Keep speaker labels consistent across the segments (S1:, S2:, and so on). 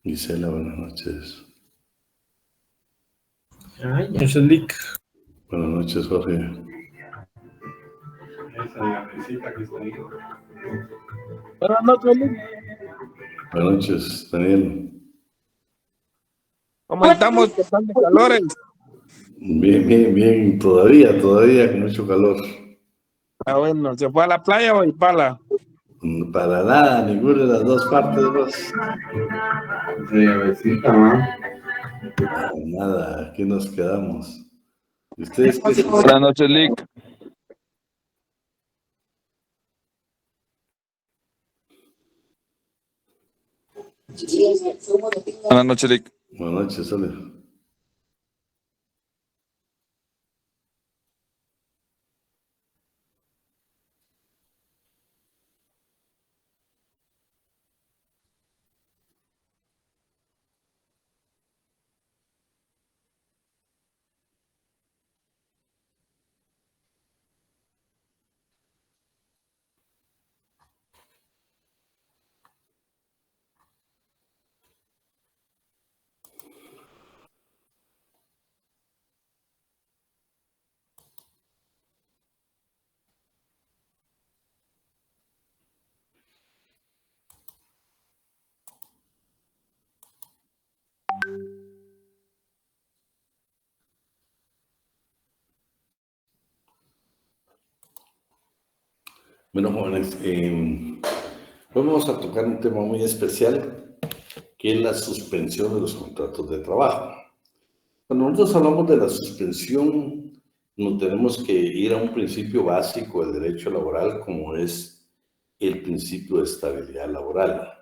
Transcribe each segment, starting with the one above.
S1: Gisela, buenas noches.
S2: Ay, ya. Lick.
S1: Buenas noches, Jorge.
S3: Esa gardecita que está ahí.
S2: Buenas noches, Lick.
S1: Buenas noches, Daniel.
S2: ¿Cómo estamos? ¿Qué tal de calores?
S1: Bien. Todavía con mucho calor.
S2: Ah, bueno, ¿se fue a la playa o a Ipala?
S1: Para nada, ninguna de las dos partes, vos.
S3: Esa gardecita, ¿no?
S1: Nada, aquí nos quedamos. ¿Y ustedes qué?
S2: Buenas noches, Lick. Buenas noches, Lick.
S1: Buenas noches, Ale. Bueno, jóvenes, hoy vamos a tocar un tema muy especial, que es la suspensión de los contratos de trabajo. Cuando nosotros hablamos de la suspensión, nos tenemos que ir a un principio básico del derecho laboral, como es el principio de estabilidad laboral.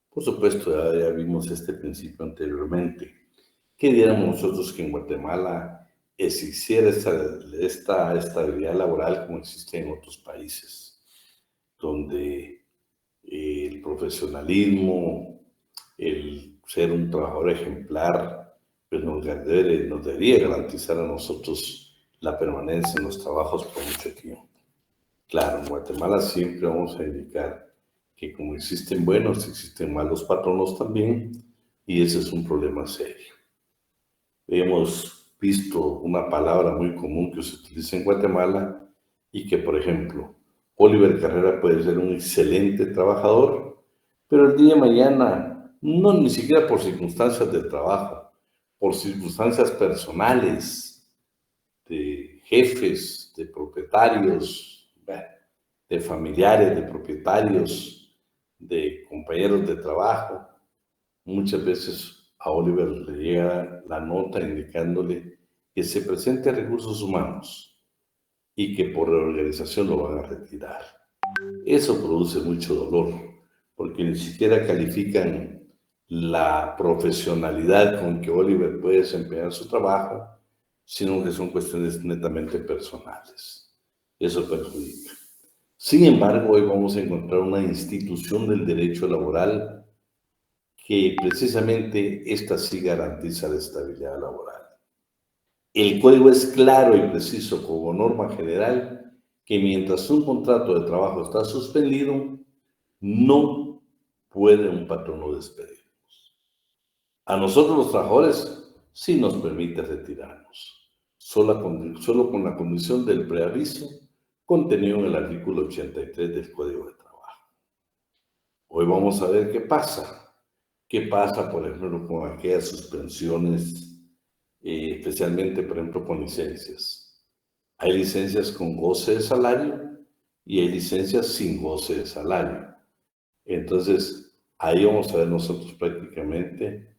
S1: Por supuesto, ya vimos este principio anteriormente. ¿Qué diéramos nosotros que en Guatemala existiera esta estabilidad laboral como existe en otros países, donde el profesionalismo, el ser un trabajador ejemplar, pues nos debería garantizar a nosotros la permanencia en los trabajos por mucho tiempo? Claro, en Guatemala siempre vamos a indicar que como existen buenos, existen malos patronos también, y ese es un problema serio. Hemos visto una palabra muy común que se utiliza en Guatemala y que, por ejemplo, Oliver Carrera puede ser un excelente trabajador, pero el día de mañana, no ni siquiera por circunstancias de trabajo, por circunstancias personales, de jefes, de propietarios, de familiares, de propietarios, de compañeros de trabajo, muchas veces a Oliver le llega la nota indicándole que se presente a recursos humanos y que por reorganización lo van a retirar. Eso produce mucho dolor, porque ni siquiera califican la profesionalidad con que Oliver puede desempeñar su trabajo, sino que son cuestiones netamente personales. Eso perjudica. Sin embargo, hoy vamos a encontrar una institución del derecho laboral que precisamente esta sí garantiza la estabilidad laboral. El código es claro y preciso como norma general que mientras un contrato de trabajo está suspendido, no puede un patrono despedirnos. A nosotros los trabajadores sí nos permite retirarnos, solo con la condición del preaviso contenido en el artículo 83 del Código de Trabajo. Hoy vamos a ver qué pasa. ¿Qué pasa, por ejemplo, con aquellas suspensiones, especialmente, por ejemplo, con licencias? Hay licencias con goce de salario y hay licencias sin goce de salario. Entonces, ahí vamos a ver nosotros prácticamente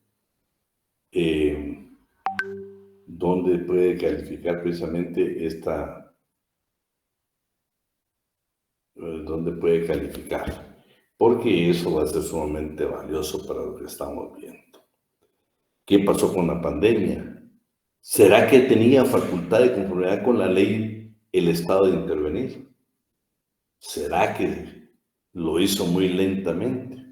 S1: dónde puede calificar precisamente dónde puede calificar, porque eso va a ser sumamente valioso para lo que estamos viendo. ¿Qué pasó con la pandemia? ¿Será que tenía facultad de conformidad con la ley el Estado de intervenir? ¿Será que lo hizo muy lentamente?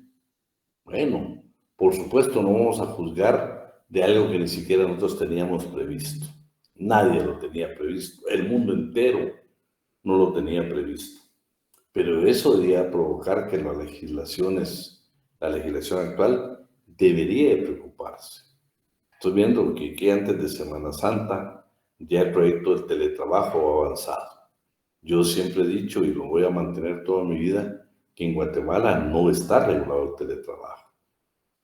S1: Bueno, por supuesto no vamos a juzgar de algo que ni siquiera nosotros teníamos previsto. Nadie lo tenía previsto. El mundo entero no lo tenía previsto. Pero eso debería provocar que la legislación actual debería de preocuparse. Estoy viendo que antes de Semana Santa ya el proyecto del teletrabajo ha avanzado. Yo siempre he dicho, y lo voy a mantener toda mi vida, que en Guatemala no está regulado el teletrabajo.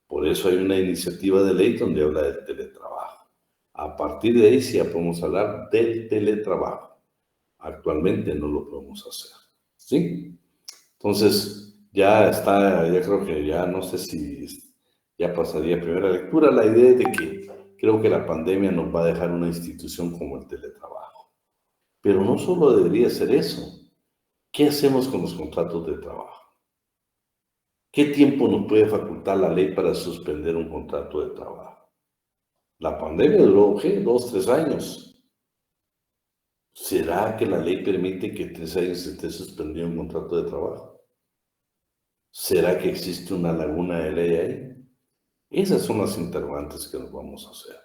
S1: Por eso hay una iniciativa de ley donde habla del teletrabajo. A partir de ahí sí ya podemos hablar del teletrabajo. Actualmente no lo podemos hacer. ¿Sí? Entonces, ya está, ya creo que ya no sé si ya pasaría a primera lectura. La idea es de que creo que la pandemia nos va a dejar una institución como el teletrabajo. Pero no solo debería ser eso. ¿Qué hacemos con los contratos de trabajo? ¿Qué tiempo nos puede facultar la ley para suspender un contrato de trabajo? La pandemia duró, ¿qué? 2, 3 años. ¿Será que la ley permite que 3 años se esté suspendido un contrato de trabajo? ¿Será que existe una laguna de ley ahí? Esas son las interrogantes que nos vamos a hacer.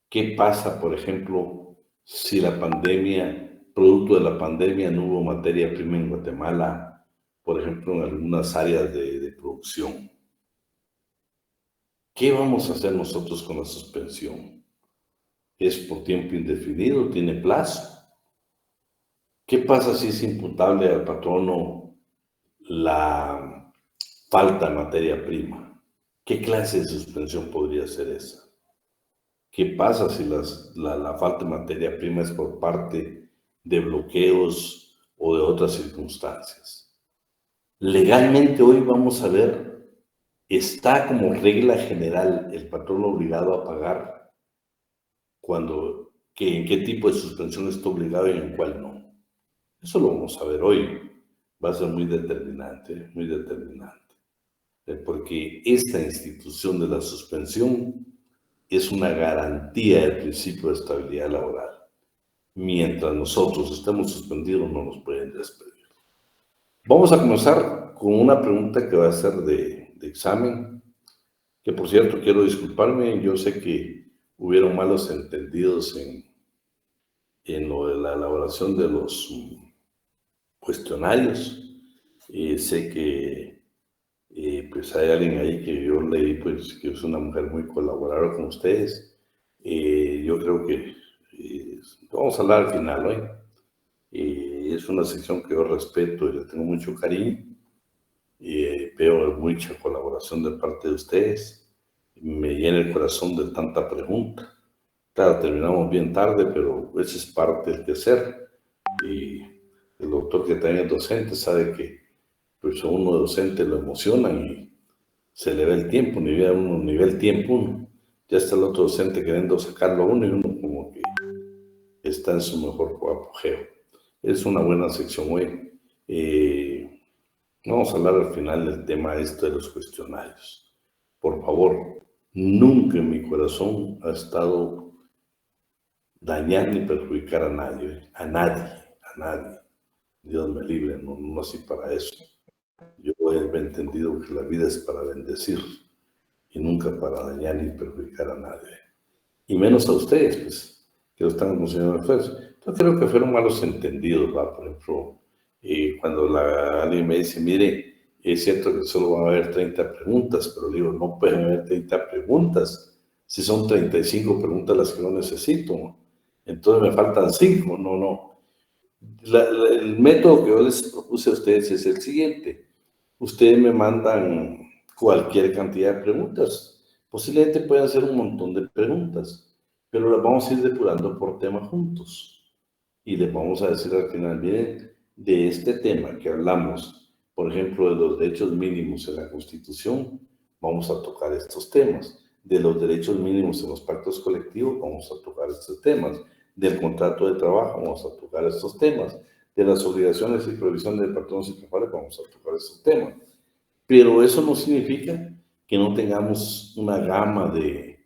S1: ¿Qué pasa, por ejemplo, si la pandemia, producto de la pandemia, no hubo materia prima en Guatemala, por ejemplo, en algunas áreas de producción? ¿Qué vamos a hacer nosotros con la suspensión? ¿Es por tiempo indefinido? ¿Tiene plazo? ¿Qué pasa si es imputable al patrono la falta de materia prima? ¿Qué clase de suspensión podría ser esa? ¿Qué pasa si la falta de materia prima es por parte de bloqueos o de otras circunstancias? Legalmente hoy vamos a ver, está como regla general el patrón obligado a pagar en qué tipo de suspensión está obligado y en cuál no. Eso lo vamos a ver hoy. Va a ser muy determinante, porque esta institución de la suspensión es una garantía del principio de estabilidad laboral. Mientras nosotros estemos suspendidos, no nos pueden despedir. Vamos a comenzar con una pregunta que va a ser de examen, que por cierto quiero disculparme, yo sé que hubieron malos entendidos en lo de la elaboración de los cuestionarios. Sé que pues hay alguien ahí que yo leí, pues que es una mujer muy colaboradora con ustedes. Yo creo que vamos a hablar al final hoy. Es una sección que yo respeto y le tengo mucho cariño. Veo mucha colaboración de parte de ustedes. Me llena el corazón de tanta pregunta. Claro, terminamos bien tarde, pero ese es parte del quehacer. Y el doctor que también es docente sabe que pues a uno docente lo emocionan y se le ve el tiempo, ni ve el tiempo uno. Ya está el otro docente queriendo sacarlo a uno y uno como que está en su mejor apogeo. Es una buena sección hoy. Vamos a hablar al final del tema de los cuestionarios. Por favor, nunca en mi corazón ha estado dañar ni perjudicar a nadie, a nadie. Dios me libre, no nací para eso. Yo he entendido que la vida es para bendecir y nunca para dañar ni perjudicar a nadie. Y menos a ustedes, pues, que lo están considerando ustedes. Entonces creo que fueron malos entendidos, ¿va? Por ejemplo, cuando alguien me dice, mire, es cierto que solo van a haber 30 preguntas, pero digo, no pueden haber 30 preguntas si son 35 preguntas las que no necesito. Entonces me faltan 5, no. El método que yo les propuse a ustedes es el siguiente. Ustedes me mandan cualquier cantidad de preguntas. Posiblemente puedan ser un montón de preguntas, pero las vamos a ir depurando por tema juntos. Y les vamos a decir al final, miren, de este tema que hablamos, por ejemplo, de los derechos mínimos en la Constitución, vamos a tocar estos temas. De los derechos mínimos en los pactos colectivos, vamos a tocar estos temas. Del contrato de trabajo, vamos a tocar estos temas. De las obligaciones y provisiones de patronos y trabajadores, vamos a tocar estos temas. Pero eso no significa que no tengamos una gama de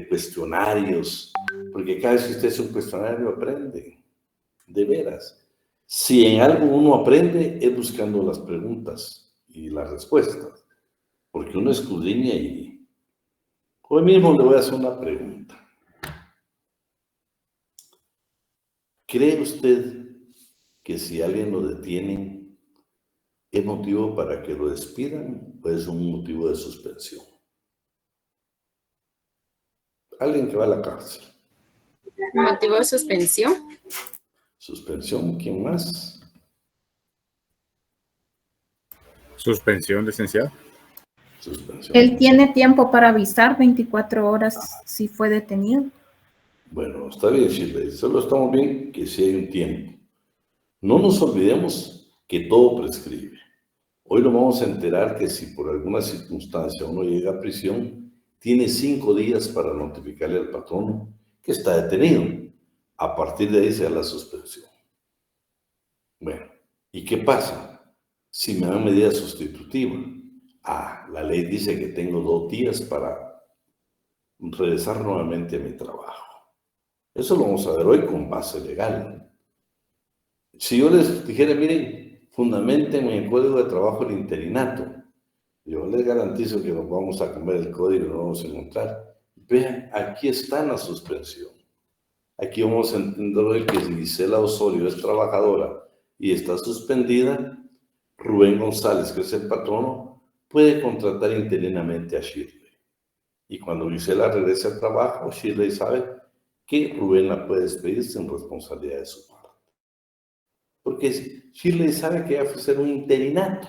S1: cuestionarios, porque cada vez que usted hace un cuestionario aprende, de veras. Si en algo uno aprende es buscando las preguntas y las respuestas, porque uno escudriña y hoy mismo le voy a hacer una pregunta. ¿Cree usted que si alguien lo detiene es motivo para que lo despidan o es un motivo de suspensión? alguien que va a la cárcel.
S4: Motivo de suspensión.
S1: Suspensión, ¿quién más?
S5: Suspensión, licenciado.
S1: Suspensión.
S6: Él tiene tiempo para avisar 24 horas si fue detenido.
S1: Bueno, está bien, Shirley. Solo estamos bien que sí hay un tiempo. No nos olvidemos que todo prescribe. Hoy nos vamos a enterar que si por alguna circunstancia uno llega a prisión, tiene 5 días para notificarle al patrono que está detenido. A partir de ahí se da la suspensión. Bueno, ¿y qué pasa si me dan medida sustitutiva? La ley dice que tengo 2 días para regresar nuevamente a mi trabajo. Eso lo vamos a ver hoy con base legal. Si yo les dijera, miren, fundamenten en el Código de Trabajo el interinato, yo les garantizo que nos vamos a comer el código y lo vamos a encontrar. Vean, aquí está en la suspensión. Aquí vamos a entender hoy que si Gisela Osorio es trabajadora y está suspendida, Rubén González, que es el patrono, puede contratar interinamente a Shirley. Y cuando Gisela regrese al trabajo, Shirley sabe que Rubén la puede despedir sin responsabilidad de su parte. Porque Shirley sabe que va a hacer un interinato.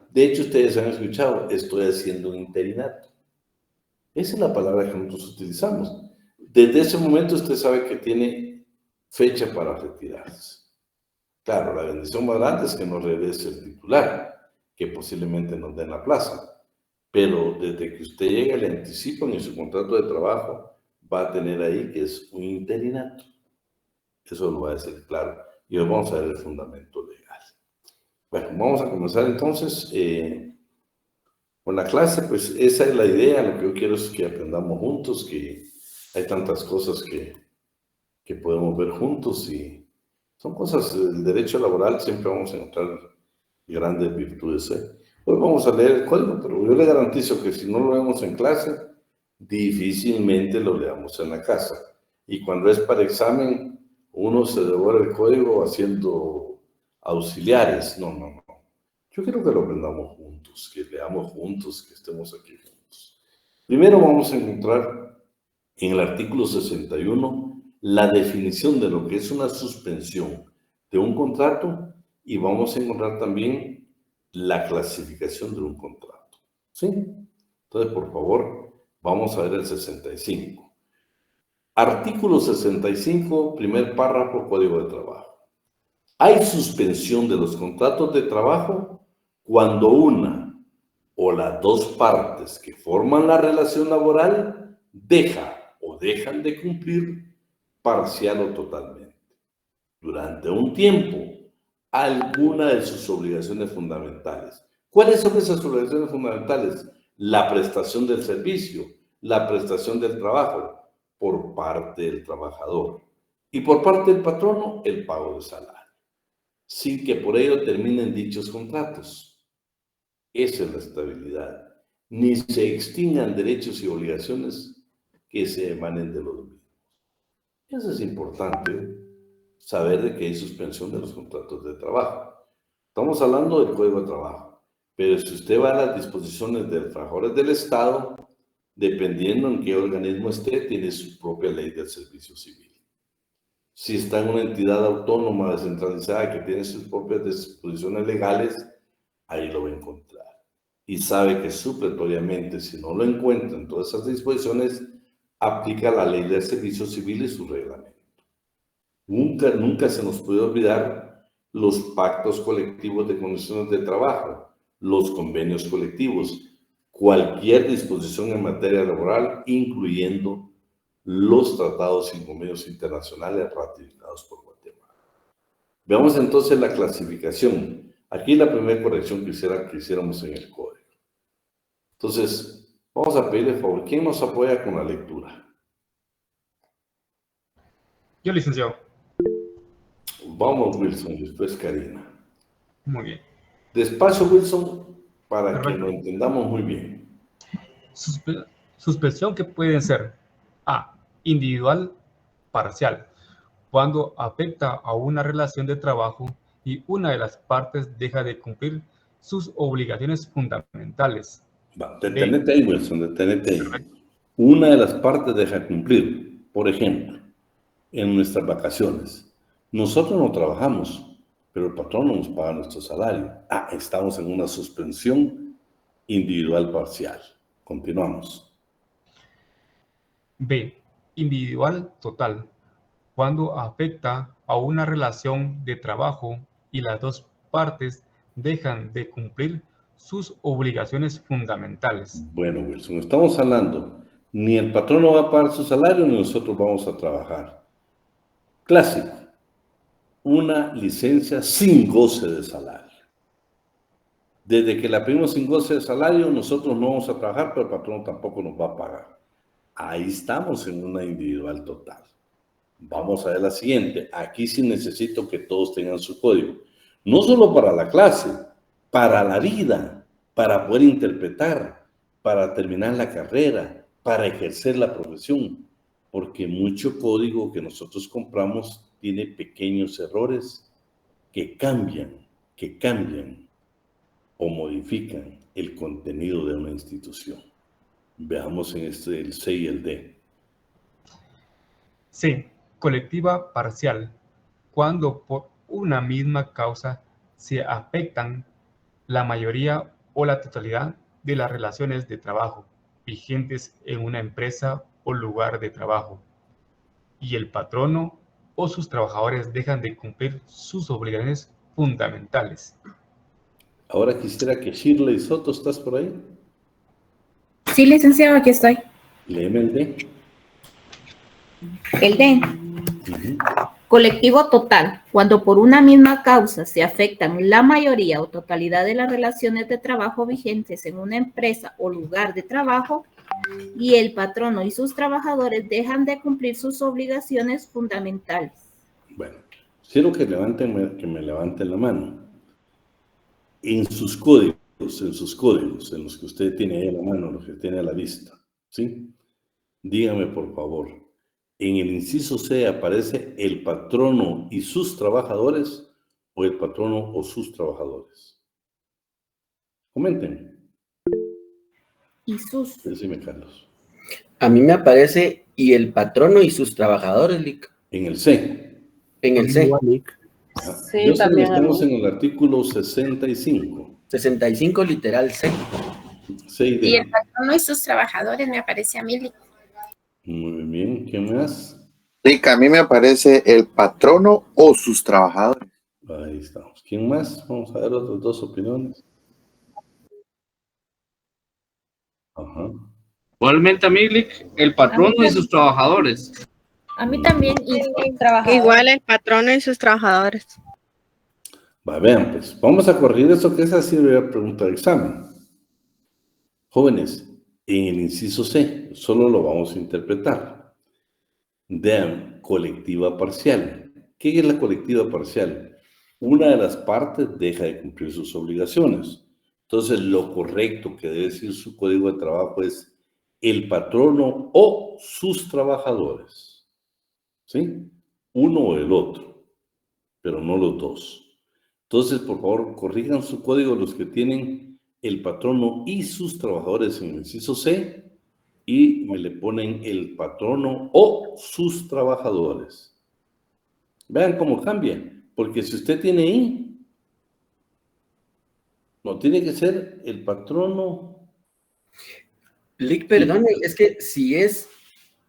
S1: De hecho, ustedes han escuchado, estoy haciendo un interinato. Esa es la palabra que nosotros utilizamos. Desde ese momento usted sabe que tiene fecha para retirarse. Claro, la bendición más grande es que nos regrese el titular, que posiblemente nos den la plaza. Pero desde que usted llega, le anticipan en su contrato de trabajo, va a tener ahí que es un interinato. Eso lo va a decir claro. Y hoy vamos a ver el fundamento legal. Bueno, vamos a comenzar entonces con la clase. Pues esa es la idea. Lo que yo quiero es que aprendamos juntos, que hay tantas cosas que podemos ver juntos y son cosas del derecho laboral. Siempre vamos a encontrar grandes virtudes. Hoy vamos a leer el código, pero yo le garantizo que si no lo vemos en clase, difícilmente lo leamos en la casa. Y cuando es para examen, uno se devora el código haciendo auxiliares. No. Yo quiero que lo aprendamos juntos, que leamos juntos, que estemos aquí juntos. Primero vamos a encontrar en el artículo 61 la definición de lo que es una suspensión de un contrato y vamos a encontrar también la clasificación de un contrato. ¿Sí? Entonces, por favor, vamos a ver el 65. Artículo 65, primer párrafo, Código de Trabajo. Hay suspensión de los contratos de trabajo cuando una o las dos partes que forman la relación laboral dejan de cumplir parcial o totalmente, durante un tiempo, alguna de sus obligaciones fundamentales. ¿Cuáles son esas obligaciones fundamentales? La prestación del servicio, la prestación del trabajo por parte del trabajador y por parte del patrono el pago de salario, sin que por ello terminen dichos contratos. Esa es la estabilidad. Ni se extingan derechos y obligaciones que se emanen de los mismos. Eso es importante, saber de que hay suspensión de los contratos de trabajo. Estamos hablando del Código de Trabajo, pero si usted va a las disposiciones de los trabajadores del Estado, dependiendo en qué organismo esté, tiene su propia ley del servicio civil. Si está en una entidad autónoma descentralizada que tiene sus propias disposiciones legales, ahí lo va a encontrar. Y sabe que supletoriamente, si no lo encuentra en todas esas disposiciones, aplica la ley del servicio civil y su reglamento. Nunca se nos puede olvidar los pactos colectivos de condiciones de trabajo, los convenios colectivos, cualquier disposición en materia laboral, incluyendo los tratados y convenios internacionales ratificados por Guatemala. Veamos entonces la clasificación. Aquí la primera corrección que hiciéramos en el código. Entonces, vamos a pedirle favor, ¿quién nos apoya con la lectura?
S7: Yo, licenciado.
S1: Vamos, Wilson, y después Karina.
S7: Muy bien.
S1: Despacio, Wilson, para
S7: Perfecto.
S1: que lo entendamos muy bien.
S7: Suspensión que pueden ser A. Individual, parcial, cuando afecta a una relación de trabajo y una de las partes deja de cumplir sus obligaciones fundamentales.
S1: Va, detenete ahí, Wilson, detenete ahí. una de las partes deja de cumplir. Por ejemplo, en nuestras vacaciones, nosotros no trabajamos, pero el patrón no nos paga nuestro salario. Estamos en una suspensión individual parcial. Continuamos.
S7: B. Individual total, cuando afecta a una relación de trabajo y las dos partes dejan de cumplir sus obligaciones fundamentales.
S1: Bueno, Wilson, estamos hablando, ni el patrón no va a pagar su salario, ni nosotros vamos a trabajar. Clásico, una licencia sin goce de salario. Desde que la pedimos sin goce de salario, nosotros no vamos a trabajar, pero el patrón tampoco nos va a pagar. Ahí estamos en una individual total. Vamos a ver la siguiente. Aquí sí necesito que todos tengan su código. No solo para la clase, para la vida, para poder interpretar, para terminar la carrera, para ejercer la profesión. Porque mucho código que nosotros compramos tiene pequeños errores que cambian o modifican el contenido de una institución. Veamos en este el C y el D.
S7: C. Colectiva parcial, cuando por una misma causa se afectan la mayoría o la totalidad de las relaciones de trabajo vigentes en una empresa o lugar de trabajo, y el patrono o sus trabajadores dejan de cumplir sus obligaciones fundamentales.
S1: Ahora quisiera que Shirley Soto, ¿estás por ahí?
S6: Sí, licenciado, aquí estoy.
S1: Léeme el D.
S6: El D. Colectivo total, cuando por una misma causa se afectan la mayoría o totalidad de las relaciones de trabajo vigentes en una empresa o lugar de trabajo y el patrono y sus trabajadores dejan de cumplir sus obligaciones fundamentales.
S1: Bueno, quiero que me levanten la mano. En sus códigos, en los que usted tiene ahí a la mano, los que tiene a la vista, ¿sí? Dígame, por favor, ¿en el inciso C aparece el patrono y sus trabajadores o el patrono o sus trabajadores? Comenten.
S6: Y sus.
S1: Decime, Carlos.
S8: A mí me aparece y el patrono y sus trabajadores, Lic.
S1: En el C.
S8: En el C.
S4: Sí,
S1: Yo sé que
S4: también
S1: estamos en el artículo 65.
S8: 65 literal C.
S1: C y D.
S4: Y el patrono y sus trabajadores me aparece a mí.
S1: Muy bien, ¿quién más?
S9: Lic, a mí me aparece el patrono o sus trabajadores.
S1: Ahí estamos. ¿Quién más? Vamos a ver otras dos opiniones. Ajá.
S10: Igualmente a mí, Lic, el patrono y sus trabajadores.
S6: A mí también, y
S11: Igual el patrono y sus trabajadores.
S1: Vean, pues, vamos a corregir eso, que esa sí debería pregunta de examen. Jóvenes, en el inciso C, solo lo vamos a interpretar. Vean, colectiva parcial. ¿Qué es la colectiva parcial? Una de las partes deja de cumplir sus obligaciones. Entonces, lo correcto que debe decir su código de trabajo es el patrono o sus trabajadores. ¿Sí? Uno o el otro, pero no los dos. Entonces, por favor, corrijan su código los que tienen el patrono y sus trabajadores en el inciso C y me le ponen el patrono o sus trabajadores. Vean cómo cambia, porque si usted tiene I, no tiene que ser el patrono.
S8: Lic, perdone, es que si es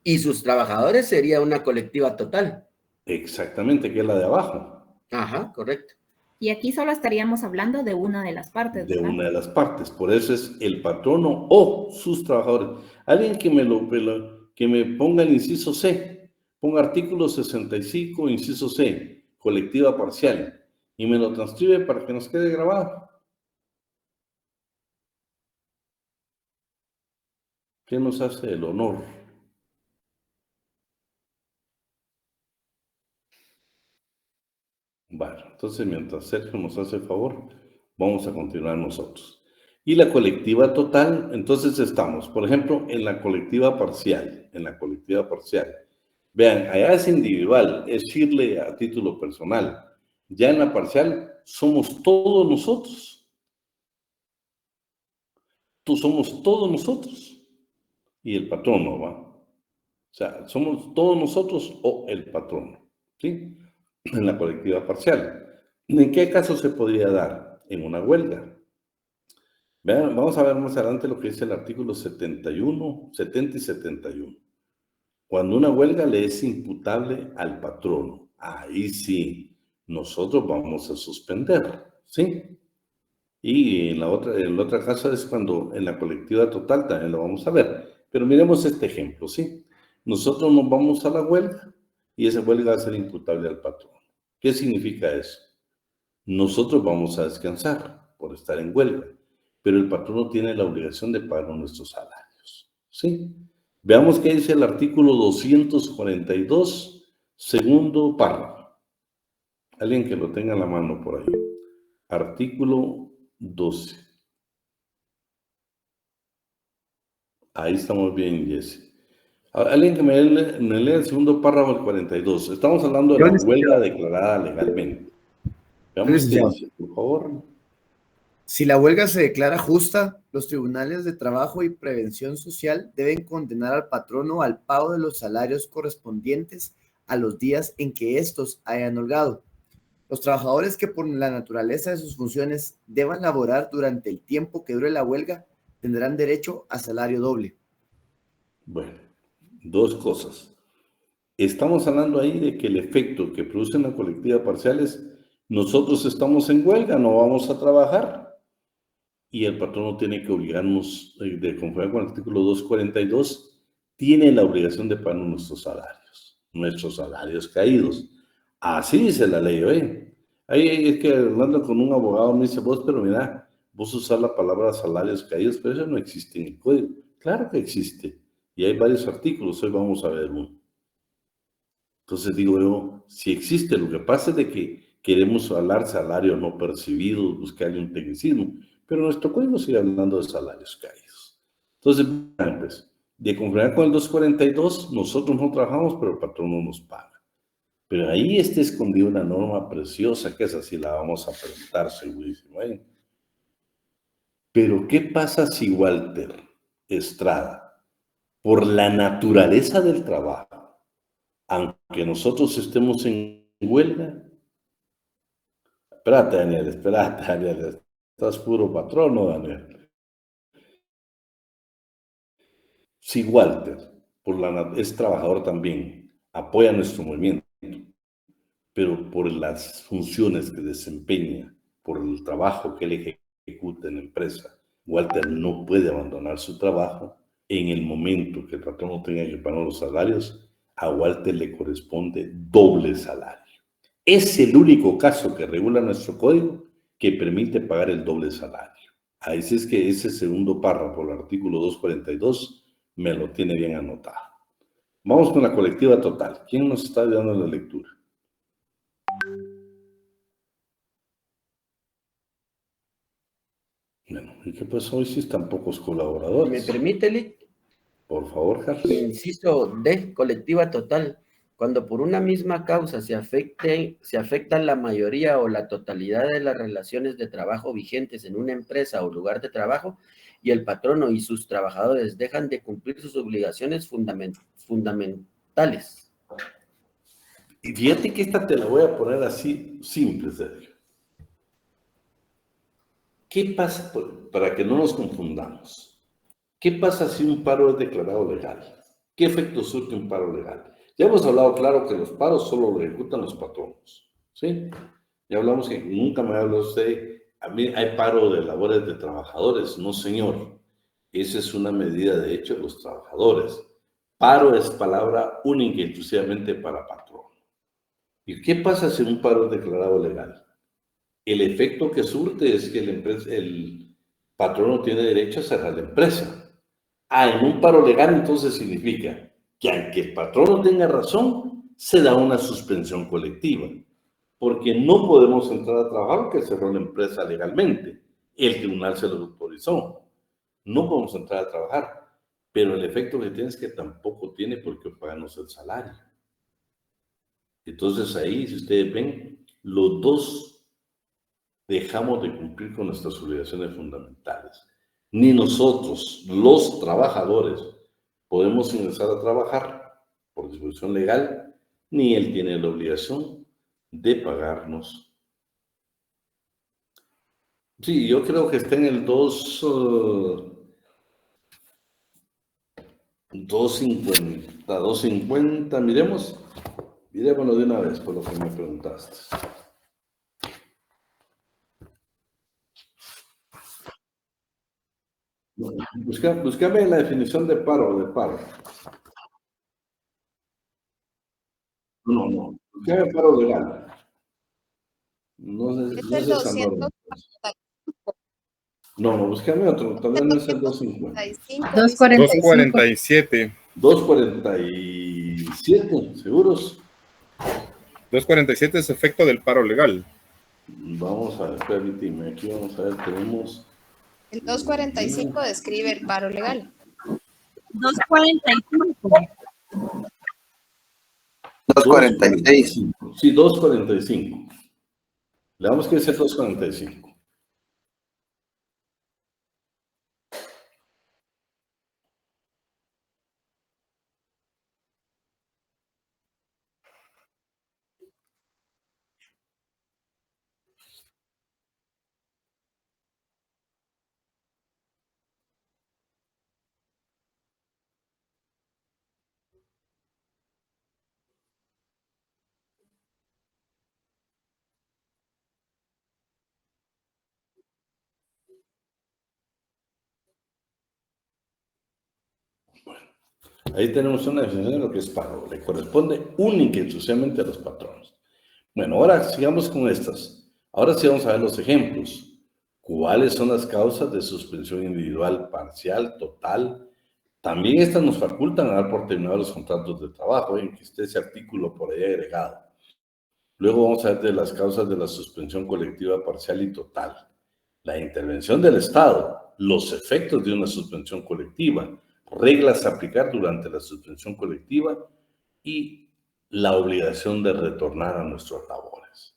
S8: y sus trabajadores sería una colectiva total.
S1: Exactamente, que es la de abajo.
S8: Ajá, correcto.
S6: Y aquí solo estaríamos hablando de una de las partes,
S1: De
S6: ¿verdad?
S1: una de las partes. Por eso es el patrono o sus trabajadores. Alguien que me ponga el inciso C, ponga artículo 65, inciso C, colectiva parcial, y me lo transcribe para que nos quede grabado. ¿Qué nos hace el honor? Bueno, entonces mientras Sergio nos hace el favor, vamos a continuar nosotros. Y la colectiva total, entonces estamos, por ejemplo, en la colectiva parcial, Vean, allá es individual, es Shirley a título personal. Ya en la parcial somos todos nosotros. Somos todos nosotros. y el patrono, ¿va? O sea, somos todos nosotros o el patrono, ¿sí? En la colectiva parcial. ¿En qué caso se podría dar? En una huelga. Vean, vamos a ver más adelante lo que dice el artículo 70 y 71. Cuando una huelga le es imputable al patrono, ahí sí, nosotros vamos a suspender, ¿sí? Y en el otro caso es cuando en la colectiva total también lo vamos a ver. Pero miremos este ejemplo, ¿sí? Nosotros nos vamos a la huelga y esa huelga va a ser imputable al patrón. ¿Qué significa eso? Nosotros vamos a descansar por estar en huelga, pero el patrono tiene la obligación de pagar nuestros salarios, ¿sí? Veamos qué dice el artículo 242, segundo párrafo. Alguien que lo tenga a la mano por ahí. Artículo 12. Ahí estamos bien, Jesse. Alguien que me lea el segundo párrafo del 42. Estamos hablando de la huelga declarada legalmente. Veamos qué dice, por favor.
S12: Si la huelga se declara justa, los tribunales de trabajo y prevención social deben condenar al patrono al pago de los salarios correspondientes a los días en que estos hayan holgado. Los trabajadores que por la naturaleza de sus funciones deban laborar durante el tiempo que dure la huelga tendrán derecho a salario doble.
S1: Bueno, dos cosas. Estamos hablando ahí de que el efecto que produce en la colectiva parcial es nosotros estamos en huelga, no vamos a trabajar. Y el patrono tiene que obligarnos, de conforme con el artículo 242, tiene la obligación de pagar nuestros salarios caídos. Así dice la ley, ¿eh? Ahí es que hablando con un abogado me dice, vos, pero mira, vos usás la palabra salarios caídos, pero eso no existe en el código. Claro que existe. Y hay varios artículos, hoy vamos a ver uno. Entonces digo yo, si existe, lo que pasa es de que queremos hablar salario no percibido, buscarle un tecnicismo, pero nuestro código sigue hablando de salarios caídos. Entonces, pues, de conformidad con el 242, nosotros no trabajamos, pero el patrón no nos paga. Pero ahí está escondida una norma preciosa, que esa sí la vamos a presentar segurísimo. ¿Eh? Pero, ¿qué pasa si Walter Estrada, por la naturaleza del trabajo, aunque nosotros estemos en huelga? Espérate, Daniel, estás puro patrono, Daniel. Si Walter, es trabajador también, apoya nuestro movimiento, pero por las funciones que desempeña, por el trabajo que él ejecuta en la empresa, Walter no puede abandonar su trabajo. En el momento que el patrón tenga que pagar los salarios, a Walter le corresponde doble salario. Es el único caso que regula nuestro código que permite pagar el doble salario. Ahí sí es que ese segundo párrafo, el artículo 242, me lo tiene bien anotado. Vamos con la colectiva total. ¿Quién nos está ayudando en la lectura? Bueno, ¿y qué pasó? Hoy sí están pocos colaboradores.
S8: ¿Me permite, Lick?
S1: Por favor, Carlos.
S8: Inciso D, colectiva total. Cuando por una misma causa se afecta la mayoría o la totalidad de las relaciones de trabajo vigentes en una empresa o lugar de trabajo y el patrono y sus trabajadores dejan de cumplir sus obligaciones fundamentales.
S1: Y fíjate que esta te la voy a poner así, simple, Sergio. ¿Qué pasa, para que no nos confundamos? ¿Qué pasa si un paro es declarado legal? ¿Qué efecto surte un paro legal? Ya hemos hablado claro que los paros solo lo ejecutan los patronos, ¿sí? Ya hablamos que nunca me habla usted, a mí hay paro de labores de trabajadores. No, señor. Esa es una medida de hecho de los trabajadores. Paro es palabra única y exclusivamente para patrón. ¿Y qué pasa si un paro es declarado legal? El efecto que surte es que el patrono tiene derecho a cerrar la empresa. En un paro legal entonces significa que aunque el patrono tenga razón, se da una suspensión colectiva, porque no podemos entrar a trabajar porque cerró la empresa legalmente. El tribunal se lo autorizó. No podemos entrar a trabajar, pero el efecto que tiene es que tampoco tiene por qué pagarnos el salario. Entonces ahí, si ustedes ven, los dos dejamos de cumplir con nuestras obligaciones fundamentales. Ni nosotros, los trabajadores, podemos ingresar a trabajar por disposición legal, ni él tiene la obligación de pagarnos. Sí, yo creo que está en el 250, miremoslo de una vez por lo que me preguntaste. Búscame la definición de paro, No, búscame paro legal. No sé,
S4: Es
S1: no
S4: el
S1: es esa norma.
S4: 245.
S1: No, búscame otro, también no es el 250.
S5: 247.
S1: 247, ¿seguros?
S5: 247 es efecto del paro legal.
S1: Vamos a ver, permíteme, aquí vamos a ver, tenemos...
S4: El 245 describe el paro legal.
S6: 245.
S9: 246.
S1: Sí, 245. Le damos que decir 245. Ahí tenemos una definición de lo que es paro. Le corresponde única y exclusivamente a los patronos. Bueno, ahora sigamos con estas. Ahora sí vamos a ver los ejemplos. ¿Cuáles son las causas de suspensión individual, parcial, total? También estas nos facultan a dar por terminados los contratos de trabajo, en que esté ese artículo por ahí agregado. Luego vamos a ver de las causas de la suspensión colectiva, parcial y total. La intervención del Estado, los efectos de una suspensión colectiva, reglas a aplicar durante la suspensión colectiva y la obligación de retornar a nuestras labores.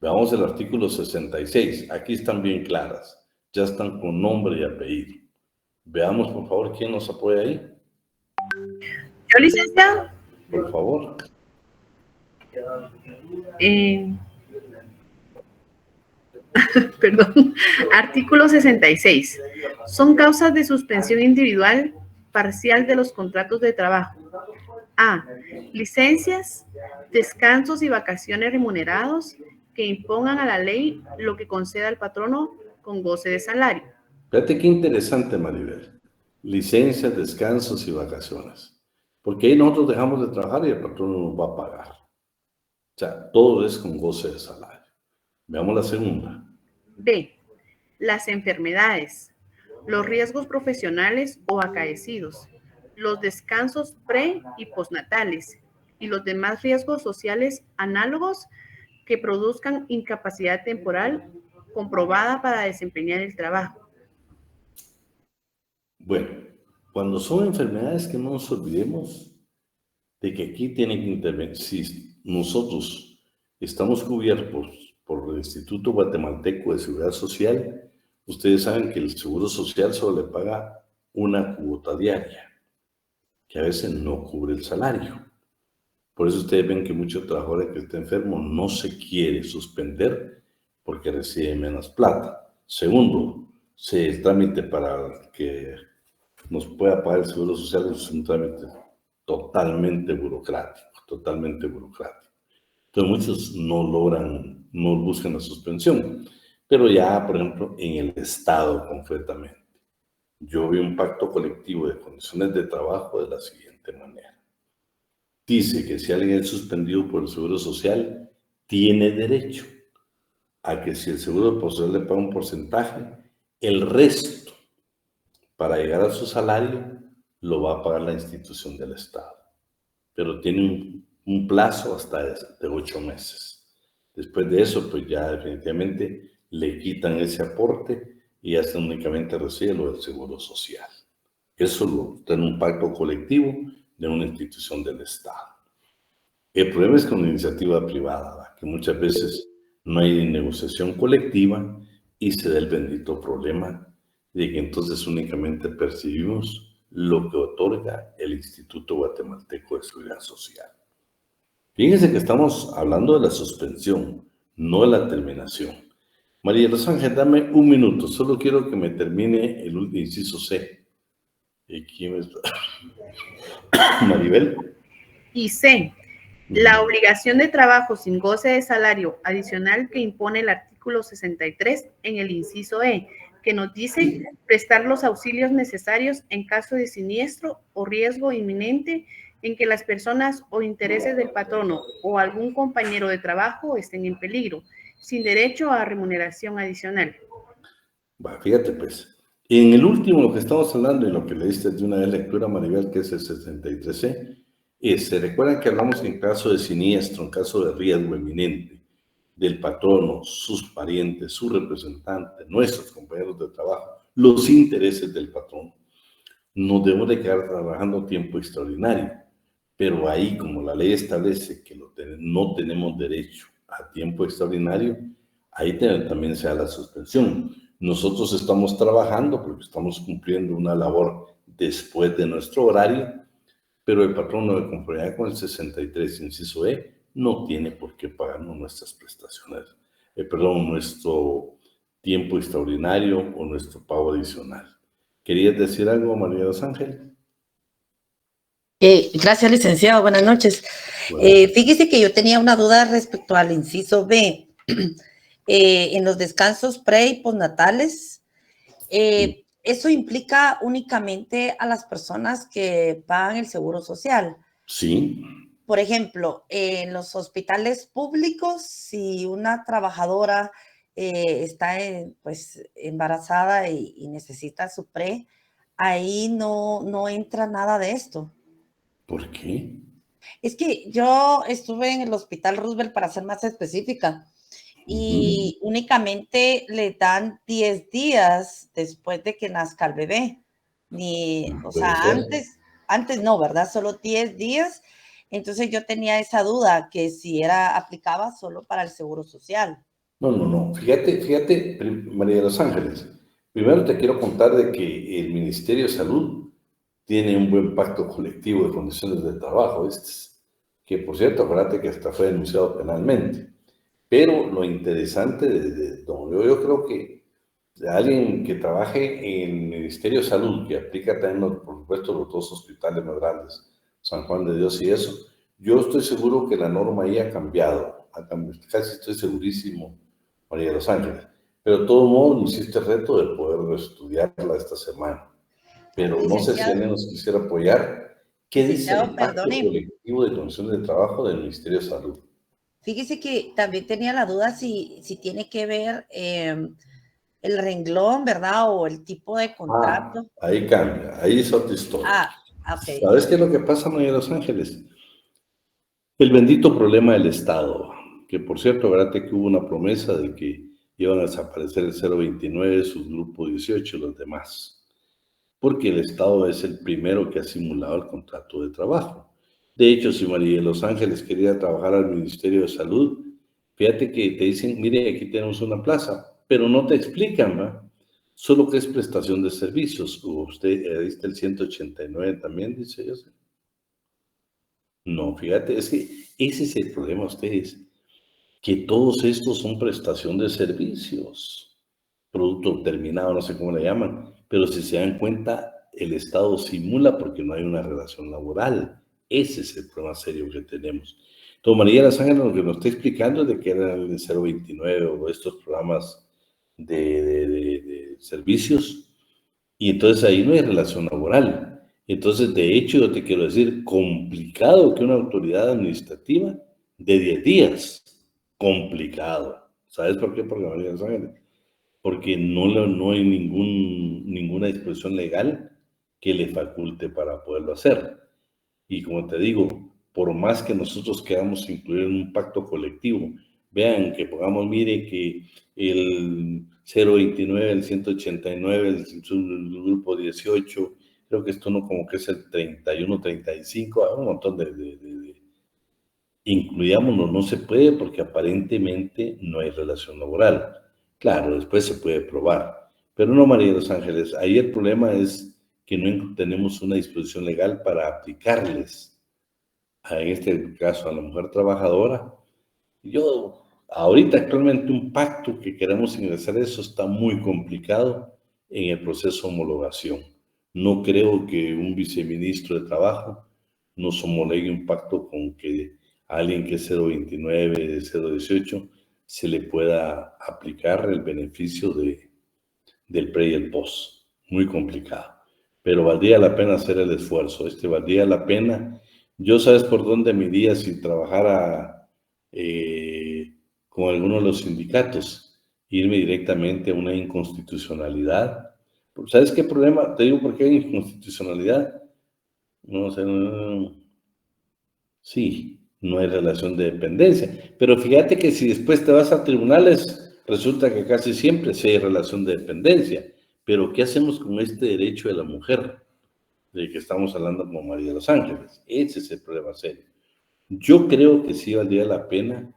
S1: Veamos el artículo 66. Aquí están bien claras. Ya están con nombre y apellido. Veamos, por favor, quién nos apoya ahí.
S6: Yo, licenciado.
S1: Por favor.
S6: Perdón. Artículo 66. Son causas de suspensión individual parcial de los contratos de trabajo. A. Licencias, descansos y vacaciones remunerados que impongan a la ley lo que conceda el patrono con goce de salario.
S1: Fíjate qué interesante, Maribel. Licencias, descansos y vacaciones. Porque ahí nosotros dejamos de trabajar y el patrono nos va a pagar. O sea, todo es con goce de salario. Veamos la segunda.
S6: B. Las enfermedades, los riesgos profesionales o acaecidos, los descansos pre- y postnatales y los demás riesgos sociales análogos que produzcan incapacidad temporal comprobada para desempeñar el trabajo.
S1: Bueno, cuando son enfermedades, que no nos olvidemos de que aquí tienen que intervenir. Si nosotros estamos cubiertos por el Instituto Guatemalteco de Seguridad Social, ustedes saben que el Seguro Social solo le paga una cuota diaria, que a veces no cubre el salario. Por eso ustedes ven que muchos trabajadores que estén enfermos no se quiere suspender porque recibe menos plata. Segundo, el trámite para que nos pueda pagar el Seguro Social es un trámite totalmente burocrático, totalmente burocrático. Entonces muchos no logran, no buscan la suspensión, pero ya, por ejemplo, en el Estado concretamente, yo vi un pacto colectivo de condiciones de trabajo de la siguiente manera. Dice que si alguien es suspendido por el Seguro Social, tiene derecho a que si el Seguro Social le paga un porcentaje, el resto, para llegar a su salario, lo va a pagar la institución del Estado. Pero tiene un plazo hasta de 8 meses. Después de eso, pues ya definitivamente le quitan ese aporte y hasta únicamente recibe lo del Seguro Social. Eso lo está en un pacto colectivo de una institución del Estado. El problema es con la iniciativa privada, ¿verdad? Que muchas veces no hay negociación colectiva y se da el bendito problema de que entonces únicamente percibimos lo que otorga el Instituto Guatemalteco de Seguridad Social. Fíjense que estamos hablando de la suspensión, no de la terminación. María Los Ángeles, dame un minuto, solo quiero que me termine el último inciso C. ¿Quién es? Maribel.
S6: Y C. La obligación de trabajo sin goce de salario adicional que impone el artículo 63 en el inciso E, que nos dice prestar los auxilios necesarios en caso de siniestro o riesgo inminente en que las personas o intereses del patrono o algún compañero de trabajo estén en peligro, sin derecho a remuneración adicional.
S1: Fíjate pues, en el último lo que estamos hablando y lo que le diste de una vez lectura, Maribel, que es el 63C, se recuerdan que hablamos en caso de siniestro, en caso de riesgo inminente, del patrono, sus parientes, su representante, nuestros compañeros de trabajo, los intereses del patrón. Nos debemos de quedar trabajando tiempo extraordinario, pero ahí, como la ley establece que no tenemos derecho a tiempo extraordinario, ahí también se da la suspensión. Nosotros estamos trabajando porque estamos cumpliendo una labor después de nuestro horario, pero el patrono, de conformidad con el 63, inciso E, no tiene por qué pagarnos nuestras prestaciones, nuestro tiempo extraordinario o nuestro pago adicional. ¿Querías decir algo, María Los Ángeles?
S13: Gracias, licenciado. Buenas noches. Fíjese que yo tenía una duda respecto al inciso B. En los descansos pre y postnatales, ¿eso implica únicamente a las personas que pagan el seguro social?
S1: Sí.
S13: Por ejemplo, en los hospitales públicos, si una trabajadora está embarazada y necesita su pre, ahí no entra nada de esto.
S1: ¿Por qué?
S13: Es que yo estuve en el Hospital Roosevelt, para ser más específica, y únicamente le dan 10 días después de que nazca el bebé. Antes no, ¿verdad? Solo 10 días. Entonces yo tenía esa duda, que si aplicaba solo para el seguro social.
S1: No. Fíjate, María de Los Ángeles. Primero te quiero contar de que el Ministerio de Salud tiene un buen pacto colectivo de condiciones de trabajo, que por cierto, acuérdate que hasta fue denunciado penalmente. Pero lo interesante, yo creo que alguien que trabaje en el Ministerio de Salud, que aplica también, por supuesto, los dos hospitales más grandes, San Juan de Dios y eso, yo estoy seguro que la norma ahí ha cambiado, casi estoy segurísimo, María de Los Ángeles. Pero de todos modos, nos hiciste el reto de poder estudiarla esta semana. Pero no sé si alguien nos quisiera apoyar. ¿Qué dice el pacto colectivo de condiciones de trabajo del Ministerio de Salud?
S13: Fíjese que también tenía la duda si tiene que ver el renglón, ¿verdad? O el tipo de contrato.
S1: Ahí cambia, ahí es otra historia.
S13: Ok.
S1: ¿Sabes qué es lo que pasa, María de Los Ángeles? El bendito problema del Estado, que por cierto, verdad que hubo una promesa de que iban a desaparecer el 029, su grupo 18 y los demás, porque el Estado es el primero que ha simulado el contrato de trabajo. De hecho, si María de Los Ángeles quería trabajar al Ministerio de Salud, fíjate que te dicen, mire, aquí tenemos una plaza, pero no te explican, ¿va? Solo que es prestación de servicios. Usted, ahí está el 189 también, dice yo. No, fíjate, es que ese es el problema, ustedes, que todos estos son prestación de servicios, producto terminado, no sé cómo le llaman, pero si se dan cuenta, el Estado simula porque no hay una relación laboral. Ese es el problema serio que tenemos. Entonces, María Los Ángeles lo que nos está explicando es de que era el 029 o estos programas de servicios, y entonces ahí no hay relación laboral. Entonces, de hecho, yo te quiero decir, complicado que una autoridad administrativa de 10 días, complicado. ¿Sabes por qué? Porque María Los Ángeles, porque no hay ninguna disposición legal que le faculte para poderlo hacer. Y como te digo, por más que nosotros queramos incluir en un pacto colectivo, vean que pongamos, mire que el 029, el 189, el grupo 18, creo que esto no como que es el 31, 35, hay un montón incluyámoslo, no se puede porque aparentemente no hay relación laboral. Claro, después se puede probar, pero no, María de Los Ángeles, ahí el problema es que no tenemos una disposición legal para aplicarles, en este caso a la mujer trabajadora. Yo, ahorita actualmente un pacto que queremos ingresar, eso está muy complicado en el proceso de homologación. No creo que un viceministro de Trabajo nos homologue un pacto con que a alguien que es 029, 018, se le pueda aplicar el beneficio del pre y el post. Muy complicado. Pero valdría la pena hacer el esfuerzo. Valdría la pena. Yo, ¿sabes por dónde me iría si trabajara con alguno de los sindicatos? Irme directamente a una inconstitucionalidad. ¿Sabes qué problema? Te digo por qué hay inconstitucionalidad. No sé. Sí, no hay relación de dependencia. Pero fíjate que si después te vas a tribunales, resulta que casi siempre sí hay relación de dependencia. Pero ¿qué hacemos con este derecho de la mujer del que estamos hablando como María de los Ángeles? Ese es el problema serio. Yo creo que sí valdría la pena.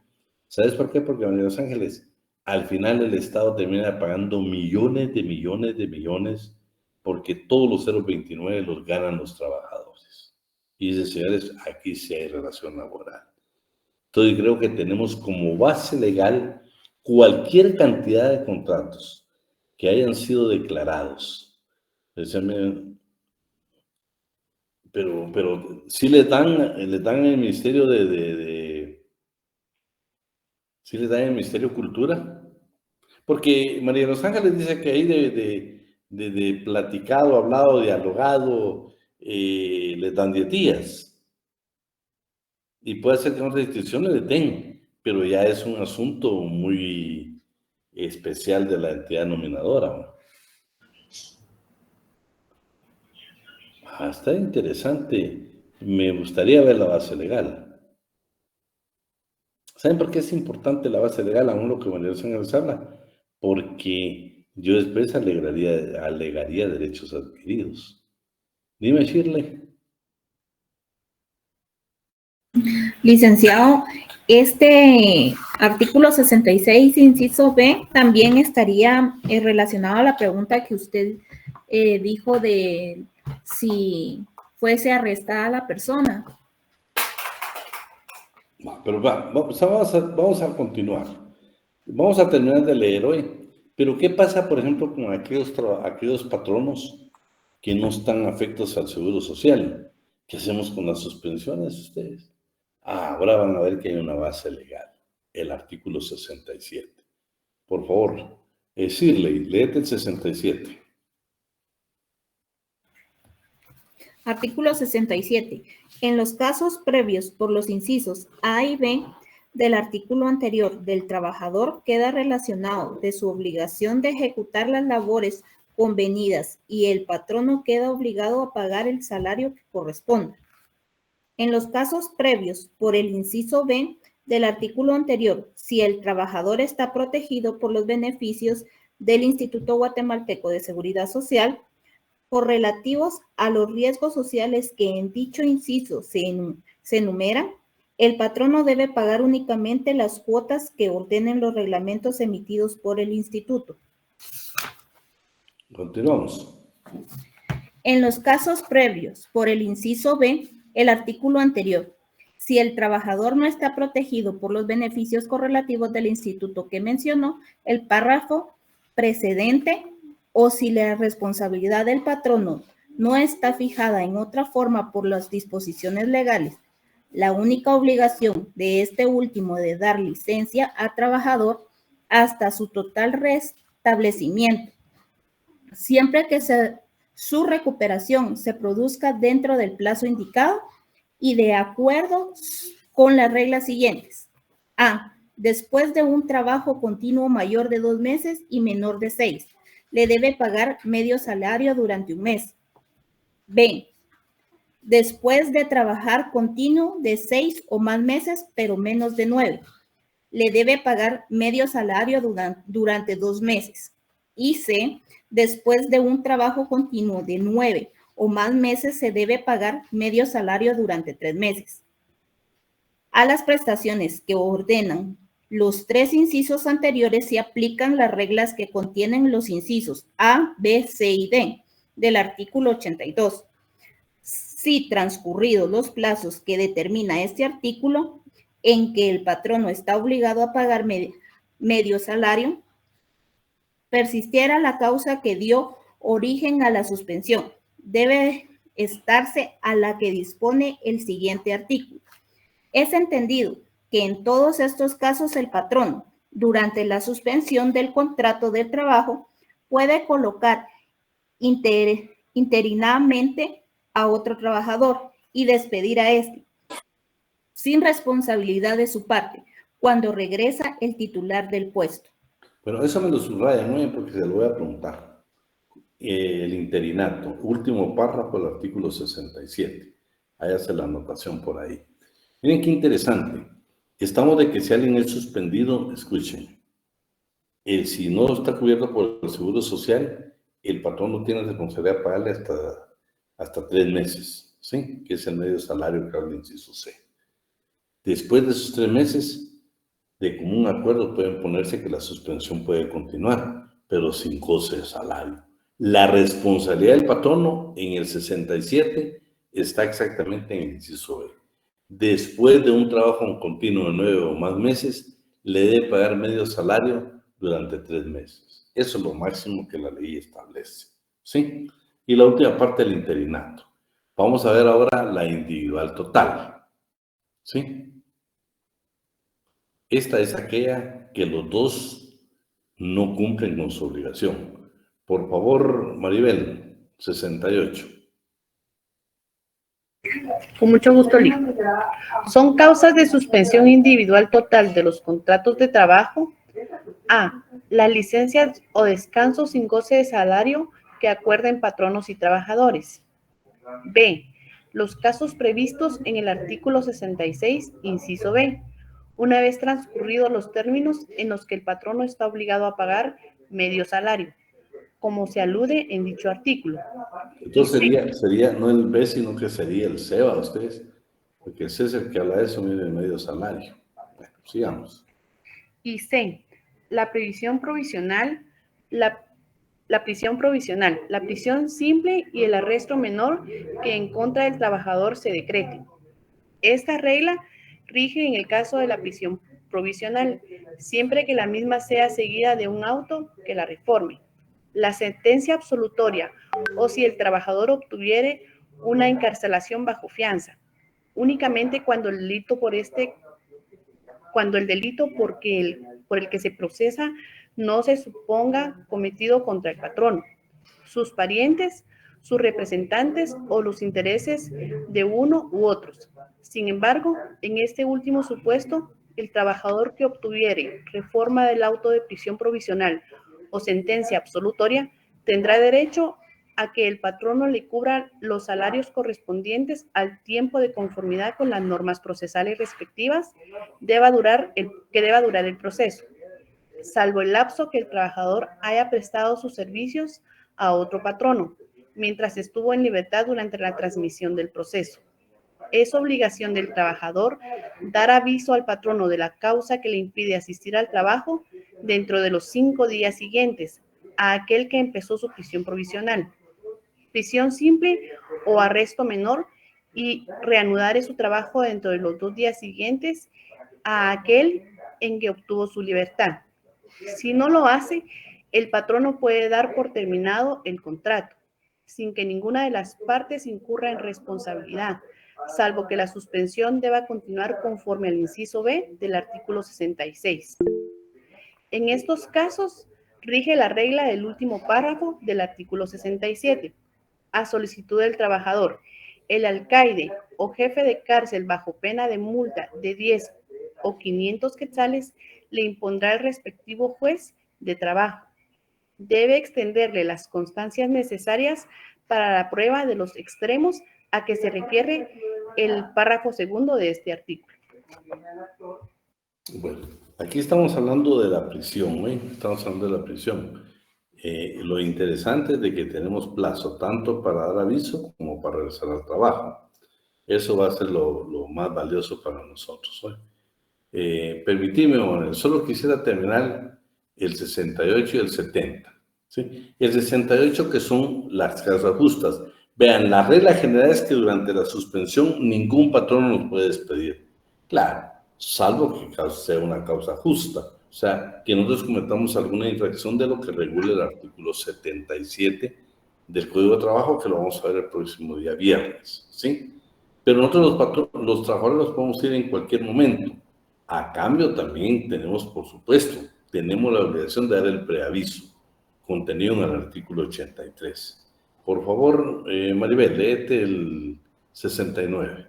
S1: ¿Sabes por qué? Porque María de los Ángeles, al final el Estado termina pagando millones de millones, porque todos los 029 los ganan los trabajadores. Y dice, señores, aquí sí hay relación laboral. Entonces creo que tenemos como base legal cualquier cantidad de contratos que hayan sido declarados. Pero sí le dan en el Ministerio sí le dan en el Ministerio de Cultura, porque María de los Ángeles dice que ahí de platicado, hablado, dialogado, le dan 10 días. Y puede ser que en otras instituciones le den, pero ya es un asunto muy especial de la entidad nominadora. Está interesante. Me gustaría ver la base legal. ¿Saben por qué es importante la base legal? Aún lo que María de los Ángeles habla. Porque yo después alegaría derechos adquiridos. Dime, Shirley.
S6: Licenciado, este artículo 66, inciso B, también estaría relacionado a la pregunta que usted dijo de si fuese arrestada la persona.
S1: Pero vamos a continuar. Vamos a terminar de leer hoy. Pero ¿qué pasa, por ejemplo, con aquellos patronos que no están afectos al seguro social? ¿Qué hacemos con las suspensiones ustedes? Ahora van a ver que hay una base legal, el artículo 67. Por favor, Shirley, léete el 67.
S6: Artículo 67. En los casos previos por los incisos A y B del artículo anterior del trabajador queda relacionado de su obligación de ejecutar las labores convenidas y el patrono queda obligado a pagar el salario que corresponda. En los casos previos por el inciso B del artículo anterior, si el trabajador está protegido por los beneficios del Instituto Guatemalteco de Seguridad Social, correlativos a los riesgos sociales que en dicho inciso se enumeran, el patrono debe pagar únicamente las cuotas que ordenen los reglamentos emitidos por el instituto.
S1: Continuamos.
S6: En los casos previos por el inciso B, el artículo anterior, si el trabajador no está protegido por los beneficios correlativos del instituto que mencionó, el párrafo precedente, o si la responsabilidad del patrono no está fijada en otra forma por las disposiciones legales, la única obligación de este último de dar licencia a trabajador hasta su total restablecimiento, siempre que su recuperación se produzca dentro del plazo indicado y de acuerdo con las reglas siguientes. A. Después de un trabajo continuo mayor de 2 meses y menor de 6, le debe pagar medio salario durante un mes. B. Después de trabajar continuo de 6 o más meses, pero menos de 9, le debe pagar medio salario durante 2 meses. Y C. Después de un trabajo continuo de 9 o más meses, se debe pagar medio salario durante 3 meses. A las prestaciones que ordenan los 3 incisos anteriores se aplican las reglas que contienen los incisos A, B, C y D, del artículo 82. Si transcurridos los plazos que determina este artículo, en que el patrono está obligado a pagar medio salario, persistiera la causa que dio origen a la suspensión, debe estarse a la que dispone el siguiente artículo. Es entendido que en todos estos casos el patrono, durante la suspensión del contrato de trabajo, puede colocar interinamente a otro trabajador y despedir a este, sin responsabilidad de su parte, cuando regresa el titular del puesto.
S1: Bueno, eso me lo subrayan, ¿no? Porque se lo voy a preguntar. El interinato, último párrafo del artículo 67. Ahí hace la anotación por ahí. Miren qué interesante. Estamos de que si alguien es suspendido, escuchen, si no está cubierto por el Seguro Social, el patrón no tiene responsabilidad de pagarle hasta 3 meses, ¿sí? Que es el medio salario que habla el inciso C. Después de esos 3 meses, de común acuerdo pueden ponerse que la suspensión puede continuar, pero sin goce de salario. La responsabilidad del patrono en el 67 está exactamente en el inciso B. Después de un trabajo continuo de 9 o más meses, le debe pagar medio salario durante 3 meses. Eso es lo máximo que la ley establece, ¿sí? Y la última parte del interinato. Vamos a ver ahora la individual total, ¿sí? Esta es aquella que los dos no cumplen con su obligación. Por favor, Maribel, 68.
S11: Con mucho gusto, Lic. Son causas de suspensión individual total de los contratos de trabajo. A. Las licencias o descansos sin goce de salario que acuerden patronos y trabajadores. B. Los casos previstos en el artículo 66, inciso B, una vez transcurridos los términos en los que el patrono está obligado a pagar medio salario, como se alude en dicho artículo.
S1: Entonces sería no el B, sino que sería el C, ¿va ustedes? Porque el C es el que habla de eso, mire, de medio salario. Bueno, sigamos.
S11: Y C. La previsión provisional, la prisión provisional, la prisión simple y el arresto menor que en contra del trabajador se decrete. Esta regla rige en el caso de la prisión provisional, siempre que la misma sea seguida de un auto que la reforme. La sentencia absolutoria o si el trabajador obtuviere una encarcelación bajo fianza, únicamente cuando el delito por el que se procesa no se suponga cometido contra el patrono, sus parientes, sus representantes o los intereses de uno u otros. Sin embargo, en este último supuesto, el trabajador que obtuviere reforma del auto de prisión provisional o sentencia absolutoria tendrá derecho a que el patrono le cubra los salarios correspondientes al tiempo de conformidad con las normas procesales respectivas que deba durar el proceso, salvo el lapso que el trabajador haya prestado sus servicios a otro patrono, mientras estuvo en libertad durante la transmisión del proceso. Es obligación del trabajador dar aviso al patrono de la causa que le impide asistir al trabajo dentro de los 5 días siguientes a aquel que empezó su prisión provisional, prisión simple o arresto menor, y reanudar su trabajo dentro de los 2 días siguientes a aquel en que obtuvo su libertad. Si no lo hace, el patrono puede dar por terminado el contrato, sin que ninguna de las partes incurra en responsabilidad, salvo que la suspensión deba continuar conforme al inciso B del artículo 66. En estos casos, rige la regla del último párrafo del artículo 67. A solicitud del trabajador, el alcaide o jefe de cárcel bajo pena de multa de 10 o 500 quetzales le impondrá el respectivo juez de trabajo. Debe extenderle las constancias necesarias para la prueba de los extremos a que se refiere el párrafo segundo de este artículo.
S1: Bueno, aquí estamos hablando de la prisión, ¿eh? Estamos hablando de la prisión. Lo interesante es de que tenemos plazo tanto para dar aviso como para regresar al trabajo. Eso va a ser lo más valioso para nosotros, ¿eh? Permitime, Manuel, solo quisiera terminar el 68 y el 70. ¿sí? El 68, que son las causas justas. Vean, la regla general es que durante la suspensión ningún patrono nos puede despedir. Claro, salvo que sea una causa justa. O sea, que nosotros cometamos alguna infracción de lo que regula el artículo 77 del Código de Trabajo, que lo vamos a ver el próximo día viernes, ¿sí? Pero nosotros los trabajadores los podemos ir en cualquier momento. A cambio también tenemos, por supuesto, tenemos la obligación de dar el preaviso contenido en el artículo 83. Por favor, Maribel, léete el 69.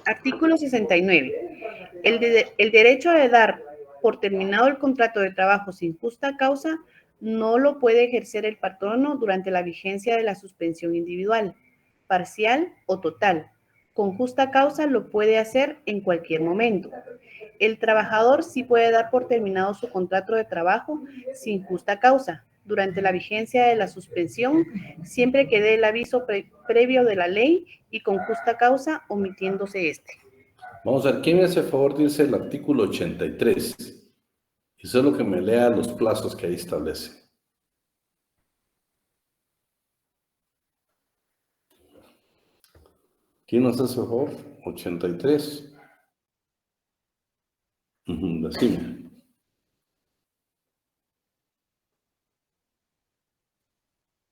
S11: Artículo 69. El derecho de dar por terminado el contrato de trabajo sin justa causa no lo puede ejercer el patrono durante la vigencia de la suspensión individual, parcial o total. Con justa causa lo puede hacer en cualquier momento. El trabajador sí puede dar por terminado su contrato de trabajo sin justa causa durante la vigencia de la suspensión, siempre que dé el aviso previo de la ley y con justa causa, omitiéndose este.
S1: Vamos a ver, ¿quién me hace favor? Dice el artículo 83. Y solo que me lea los plazos que ahí establece. ¿Quién nos hace favor? 83. Decime.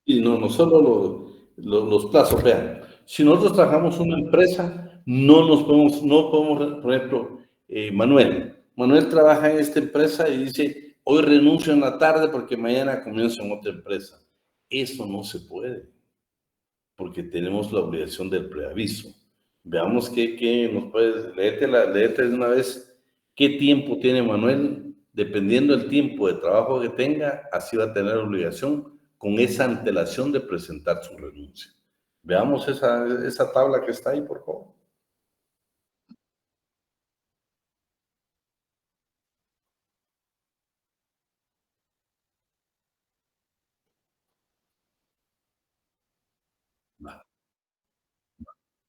S1: Y no solo los plazos, vean. Si nosotros trabajamos una empresa, no podemos, por ejemplo, Manuel trabaja en esta empresa y dice, hoy renuncio en la tarde porque mañana comienzo en otra empresa. Eso no se puede, porque tenemos la obligación del preaviso. Veamos qué nos puedes, léete de una vez, qué tiempo tiene Manuel, dependiendo del tiempo de trabajo que tenga, así va a tener obligación con esa antelación de presentar su renuncia. Veamos esa tabla que está ahí, por favor.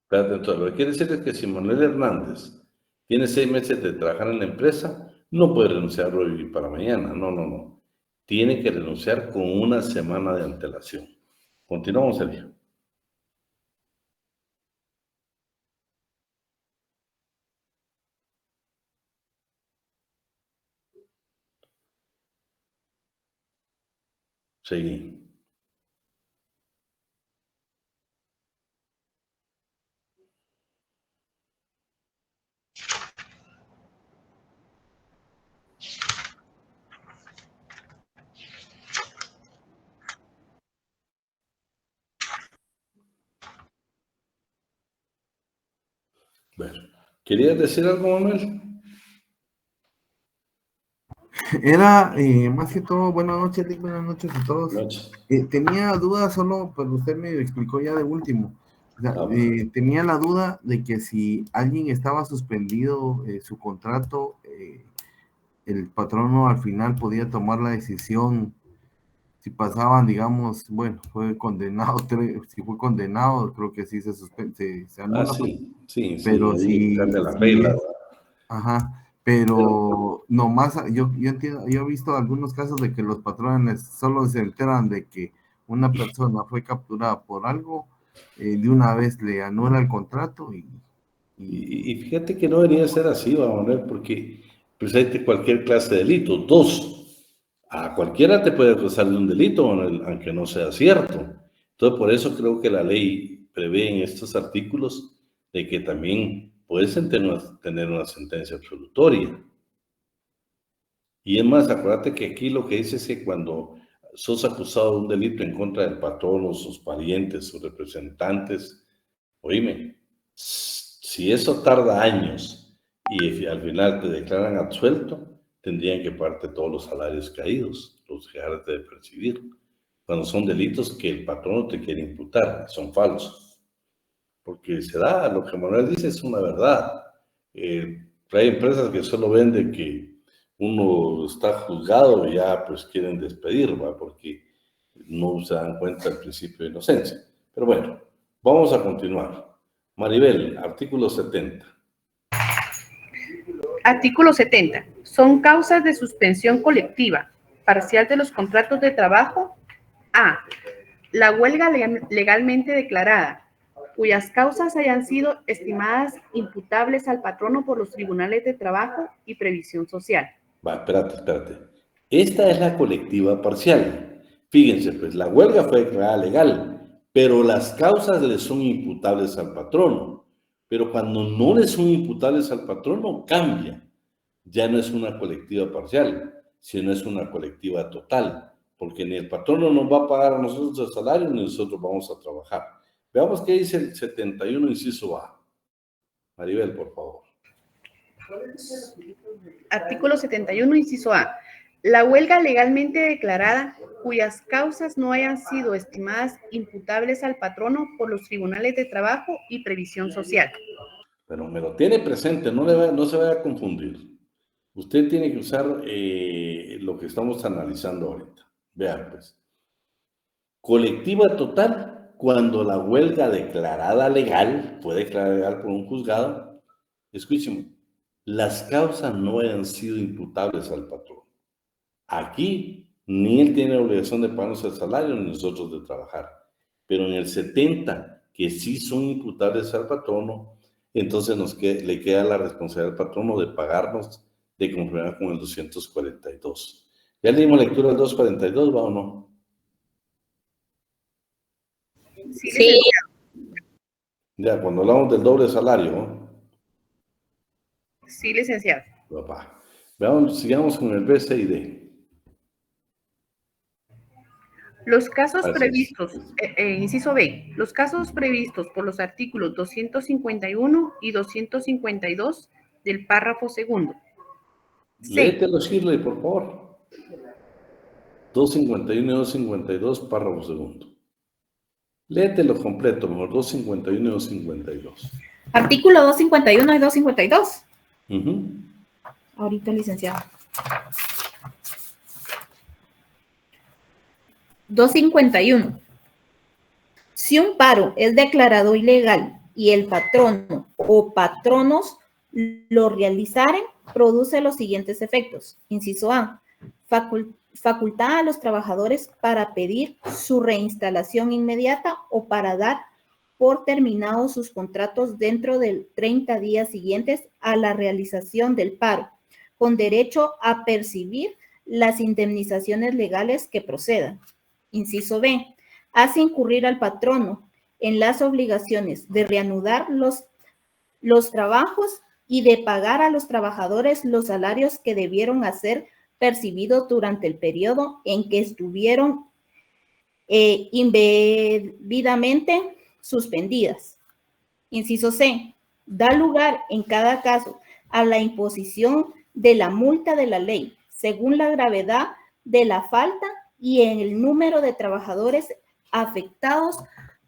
S1: Espérate, entonces, lo que quiere decir es que si Manuel Hernández tiene 6 meses de trabajar en la empresa, no puede renunciar hoy para mañana, no. Tiene que renunciar con una semana de antelación. Continuamos, Sergio. Seguí. Bueno, ¿querías decir algo, Manuel?
S14: Era, más que todo, buenas noches, Rick, buenas noches a todos. Tenía dudas solo, pues usted me explicó ya de último. O sea, tenía la duda de que si alguien estaba suspendido su contrato, el patrono al final podía tomar la decisión. Si pasaban, digamos, bueno, fue condenado, si fue condenado, creo que sí se suspende, se anula.
S1: Sí,
S14: pero
S1: sí, cambia la regla.
S14: Ajá, pero nomás, yo entiendo, yo he visto algunos casos de que los patrones solo se enteran de que una persona fue capturada por algo, de una vez le anula el contrato
S1: y fíjate que no debería ser así, vamos a ver, porque presente cualquier clase de delito. 2, a cualquiera te puede acusar de un delito, aunque no sea cierto. Entonces, por eso creo que la ley prevé en estos artículos de que también puedes tener una sentencia absolutoria. Y es más, acuérdate que aquí lo que dice es que cuando sos acusado de un delito en contra del patrón o sus parientes, sus representantes, oíme, si eso tarda años y al final te declaran absuelto, tendrían que pagarte todos los salarios caídos, los que dejaste de percibir, cuando son delitos que el patrón te quiere imputar, son falsos. Porque se da, lo que Manuel dice es una verdad. Hay empresas que solo ven de que uno está juzgado y ya pues quieren despedir, ¿va? Porque no se dan cuenta del principio de inocencia. Pero bueno, vamos a continuar. Maribel, artículo 70.
S11: Artículo 70. Son causas de suspensión colectiva parcial de los contratos de trabajo. A. La huelga legalmente declarada, cuyas causas hayan sido estimadas imputables al patrono por los tribunales de trabajo y previsión social.
S1: Va, espérate. Esta es la colectiva parcial. Fíjense, pues la huelga fue declarada legal, pero las causas le son imputables al patrono. Pero cuando no le son imputables al patrono, cambia. Ya no es una colectiva parcial, sino es una colectiva total, porque ni el patrono nos va a pagar a nosotros el salario, ni nosotros vamos a trabajar. Veamos qué dice el 71, inciso A. Maribel, por favor.
S11: Artículo 71, inciso A. La huelga legalmente declarada, cuyas causas no hayan sido estimadas imputables al patrono por los tribunales de trabajo y previsión social.
S1: Pero me lo tiene presente, no se vaya a confundir. Usted tiene que usar lo que estamos analizando ahorita. Vean, pues. Colectiva total, cuando la huelga declarada legal, fue declarada legal por un juzgado, escuchen, las causas no hayan sido imputables al patrón. Aquí, ni él tiene obligación de pagarnos el salario, ni nosotros de trabajar. Pero en el 70, que sí son imputables al patrono, entonces le queda la responsabilidad al patrono de pagarnos de conformidad con el 242. ¿Ya le dimos lectura al 242, va o no?
S11: Sí.
S1: Ya, cuando hablamos del doble salario, ¿no?
S11: Sí, licenciado.
S1: Papá. Veamos, sigamos con el B, C y D.
S11: Los casos previstos, inciso B, los casos previstos por los artículos 251 y 252 del párrafo segundo.
S1: Léetelo, Shirley, por favor. 251 y 252, párrafo segundo. Léetelo completo, mejor, 251 y 252.
S6: Artículo 251 y 252.
S1: Uh-huh.
S6: Ahorita, licenciado. 251. Si un paro es declarado ilegal y el patrono o patronos lo realizaren, produce los siguientes efectos. Inciso A. Facultad a los trabajadores para pedir su reinstalación inmediata o para dar por terminados sus contratos dentro de 30 días siguientes a la realización del paro, con derecho a percibir las indemnizaciones legales que procedan. Inciso B. Hace incurrir al patrono en las obligaciones de reanudar los trabajos y de pagar a los trabajadores los salarios que debieron hacer percibidos durante el periodo en que estuvieron indebidamente suspendidas. Inciso C. Da lugar en cada caso a la imposición de la multa de la ley, según la gravedad de la falta y en el número de trabajadores afectados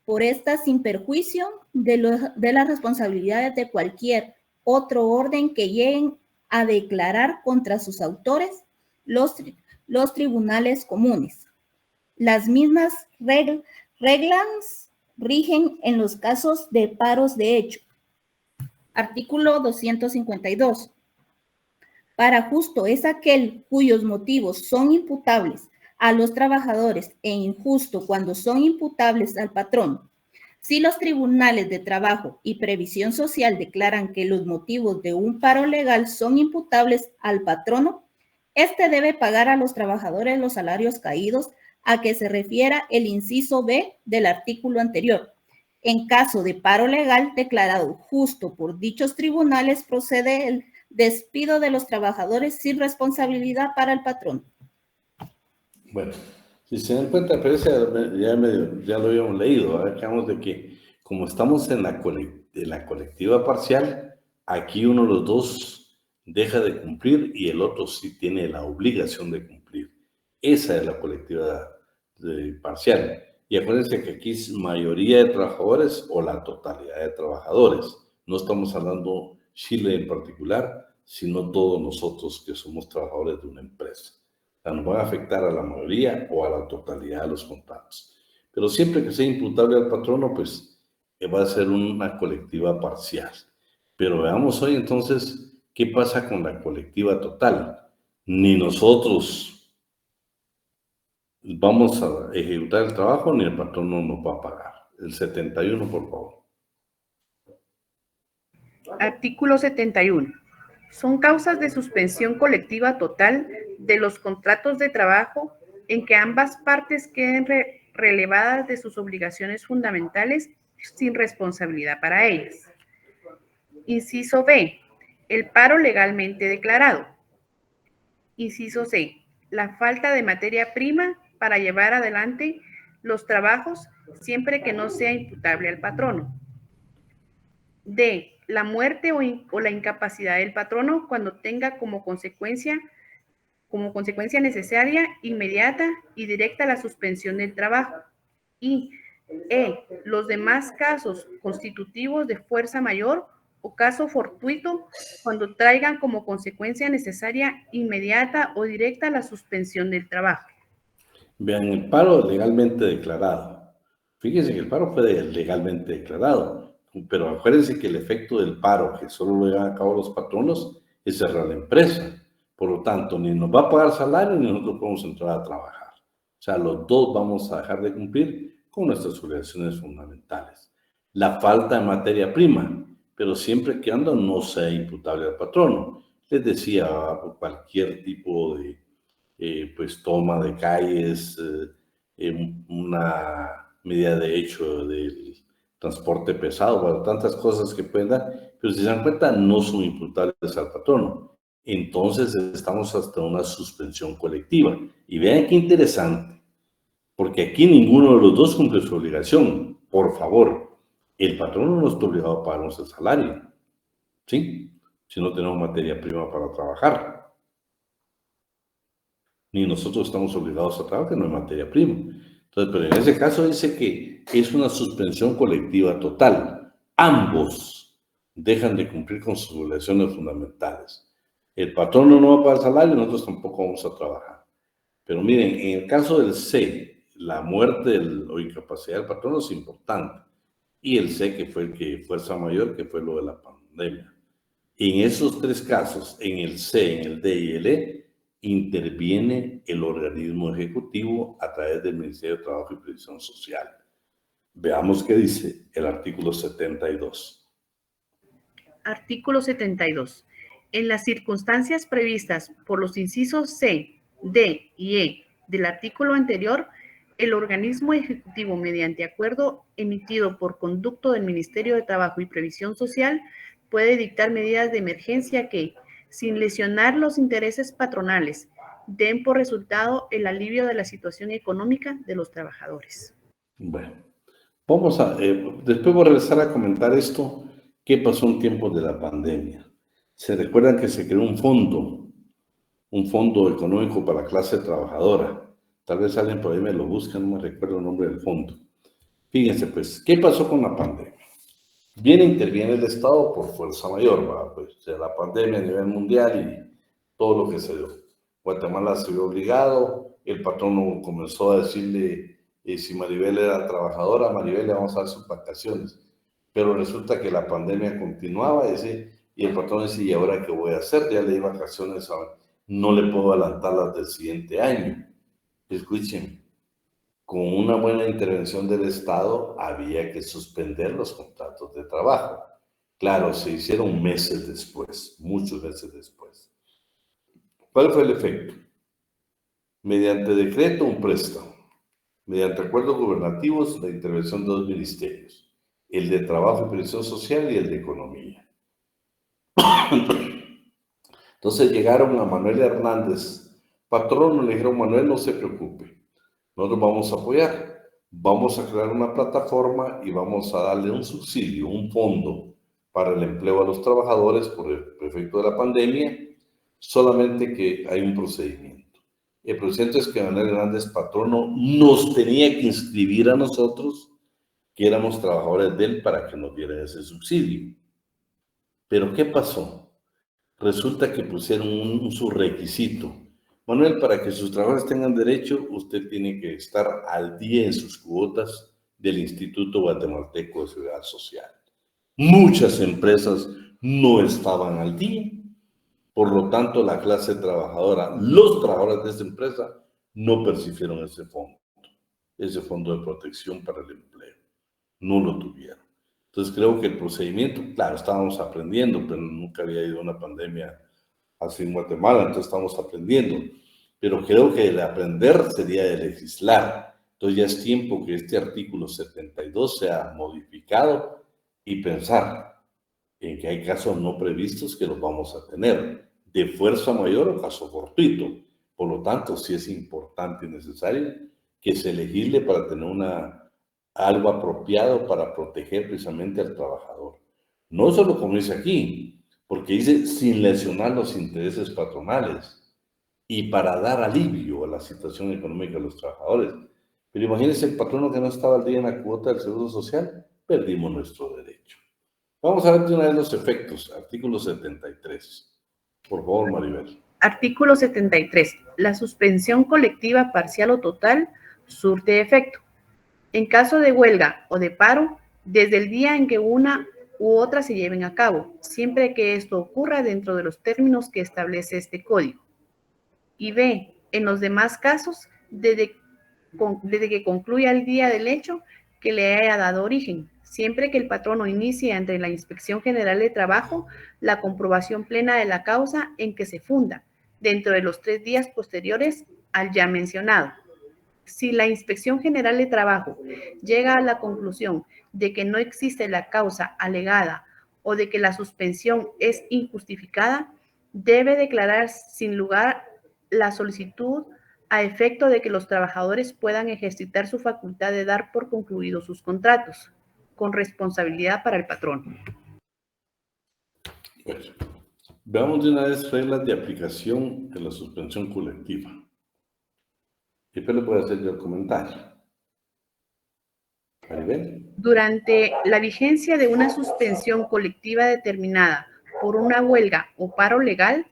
S6: por esta, sin perjuicio de las responsabilidades de cualquier otro orden que lleguen a declarar contra sus autores los tribunales comunes. Las mismas reglas rigen en los casos de paros de hecho. Artículo 252. Para justo es aquel cuyos motivos son imputables a los trabajadores e injusto cuando son imputables al patrón. Si los tribunales de trabajo y previsión social declaran que los motivos de un paro legal son imputables al patrono, éste debe pagar a los trabajadores los salarios caídos a que se refiera el inciso B del artículo anterior. En caso de paro legal declarado justo por dichos tribunales, procede el despido de los trabajadores sin responsabilidad para el patrón.
S1: Bueno, si se dan cuenta, pero ya lo habíamos leído, ¿verdad? Quedamos de que como estamos en la colectiva parcial, aquí uno de los dos deja de cumplir y el otro sí tiene la obligación de cumplir. Esa es la colectiva parcial. Y acuérdense que aquí es mayoría de trabajadores o la totalidad de trabajadores. No estamos hablando Chile en particular, sino todos nosotros que somos trabajadores de una empresa. O sea, nos van a afectar a la mayoría o a la totalidad de los contratos. Pero siempre que sea imputable al patrono, pues va a ser una colectiva parcial. Pero veamos hoy entonces qué pasa con la colectiva total. Ni nosotros vamos a ejecutar el trabajo ni el patrón no nos va a pagar. El 71, por favor.
S11: Artículo 71. Son causas de suspensión colectiva total de los contratos de trabajo en que ambas partes queden relevadas de sus obligaciones fundamentales sin responsabilidad para ellas. Inciso B. El paro legalmente declarado. Inciso C. La falta de materia prima para llevar adelante los trabajos siempre que no sea imputable al patrono. D. La muerte o la incapacidad del patrono cuando tenga como consecuencia necesaria, inmediata y directa la suspensión del trabajo. Y los demás casos constitutivos de fuerza mayor o caso fortuito cuando traigan como consecuencia necesaria, inmediata o directa la suspensión del trabajo.
S1: Vean, el paro legalmente declarado. Fíjense que el paro fue legalmente declarado, pero acuérdense que el efecto del paro, que solo lo llevan a cabo los patronos, es cerrar la empresa. Por lo tanto, ni nos va a pagar salario ni nosotros podemos entrar a trabajar. O sea, los dos vamos a dejar de cumplir con nuestras obligaciones fundamentales. La falta de materia prima, pero siempre que ando no sea imputable al patrono. Les decía, cualquier tipo de pues toma de calles, una medida de hecho del transporte pesado, bueno, tantas cosas que pueden dar, pero si se dan cuenta no son imputables al patrono. Entonces estamos hasta una suspensión colectiva. Y vean qué interesante, porque aquí ninguno de los dos cumple su obligación. Por favor, el patrono no está obligado a pagarnos el salario, ¿sí? Si no tenemos materia prima para trabajar. Ni nosotros estamos obligados a trabajar, que no hay materia prima. Entonces, pero en ese caso dice que es una suspensión colectiva total. Ambos dejan de cumplir con sus obligaciones fundamentales. El patrono no va a pagar salario, nosotros tampoco vamos a trabajar. Pero miren, en el caso del C, la muerte o incapacidad del patrono es importante. Y el C, que fue el que fuerza mayor, que fue lo de la pandemia. En esos tres casos, en el C, en el D y el E, interviene el organismo ejecutivo a través del Ministerio de Trabajo y Previsión Social. Veamos qué dice el artículo 72.
S11: Artículo 72. En las circunstancias previstas por los incisos C, D y E del artículo anterior, el organismo ejecutivo, mediante acuerdo emitido por conducto del Ministerio de Trabajo y Previsión Social, puede dictar medidas de emergencia que, sin lesionar los intereses patronales, den por resultado el alivio de la situación económica de los trabajadores.
S1: Bueno, vamos a, después voy a regresar a comentar esto, qué pasó en tiempos de la pandemia. Se recuerdan que se creó un fondo económico para la clase trabajadora. Tal vez alguien por ahí me lo busca, no me recuerdo el nombre del fondo. Fíjense pues, ¿qué pasó con la pandemia? Bien interviene el Estado por fuerza mayor, ¿verdad? Pues la pandemia a nivel mundial y todo lo que se dio. Guatemala se vio obligado, el patrón comenzó a decirle, si Maribel era trabajadora, Maribel le vamos a dar sus vacaciones. Pero resulta que la pandemia continuaba y el patrón decía, ¿y ahora qué voy a hacer? Ya le di vacaciones, no le puedo adelantar las del siguiente año. Escuchen, con una buena intervención del Estado había que suspender los contratos de trabajo. Claro, se hicieron meses después, muchos meses después. ¿Cuál fue el efecto? Mediante decreto, un préstamo. Mediante acuerdos gubernativos, la intervención de dos ministerios. El de Trabajo y Previsión Social y el de Economía. Entonces llegaron a Manuel Hernández, patrón, le dijeron, Manuel, no se preocupe. Nosotros vamos a apoyar, vamos a crear una plataforma y vamos a darle un subsidio, un fondo para el empleo a los trabajadores por el efecto de la pandemia, solamente que hay un procedimiento. El procedimiento es que Manuel Hernández, patrono, nos tenía que inscribir a nosotros, que éramos trabajadores de él, para que nos diera ese subsidio. Pero ¿qué pasó? Resulta que pusieron un subrequisito. Manuel, para que sus trabajadores tengan derecho, usted tiene que estar al día en sus cuotas del Instituto Guatemalteco de Seguridad Social. Muchas empresas no estaban al día. Por lo tanto, la clase trabajadora, los trabajadores de esa empresa, no percibieron ese fondo de protección para el empleo. No lo tuvieron. Entonces creo que el procedimiento, claro, estábamos aprendiendo, pero nunca había ido una pandemia así en Guatemala, entonces estamos aprendiendo. Pero creo que el aprender sería de legislar. Entonces ya es tiempo que este artículo 72 sea modificado y pensar en que hay casos no previstos que los vamos a tener, de fuerza mayor o caso fortuito. Por lo tanto, sí es importante y necesario que se legisle para tener algo apropiado para proteger precisamente al trabajador. No solo como dice aquí, porque dice sin lesionar los intereses patronales y para dar alivio a la situación económica de los trabajadores. Pero imagínense el patrono que no estaba al día en la cuota del Seguro Social, perdimos nuestro derecho. Vamos a ver de una vez los efectos. Artículo 73. Por favor, Maribel.
S11: Artículo 73. La suspensión colectiva parcial o total surte efecto. En caso de huelga o de paro, desde el día en que una u otra se lleven a cabo, siempre que esto ocurra dentro de los términos que establece este código. Y B, en los demás casos, desde que concluya el día del hecho que le haya dado origen, siempre que el patrono inicie ante la Inspección General de Trabajo la comprobación plena de la causa en que se funda, dentro de los 3 días posteriores al ya mencionado. Si la Inspección General de Trabajo llega a la conclusión de que no existe la causa alegada o de que la suspensión es injustificada, debe declarar sin lugar la solicitud a efecto de que los trabajadores puedan ejercitar su facultad de dar por concluidos sus contratos, con responsabilidad para el patrón.
S1: Bueno, veamos de una vez reglas de aplicación de la suspensión colectiva. Y después le puedo hacer yo el comentario. Maribel.
S11: Durante la vigencia de una suspensión colectiva determinada por una huelga o paro legal,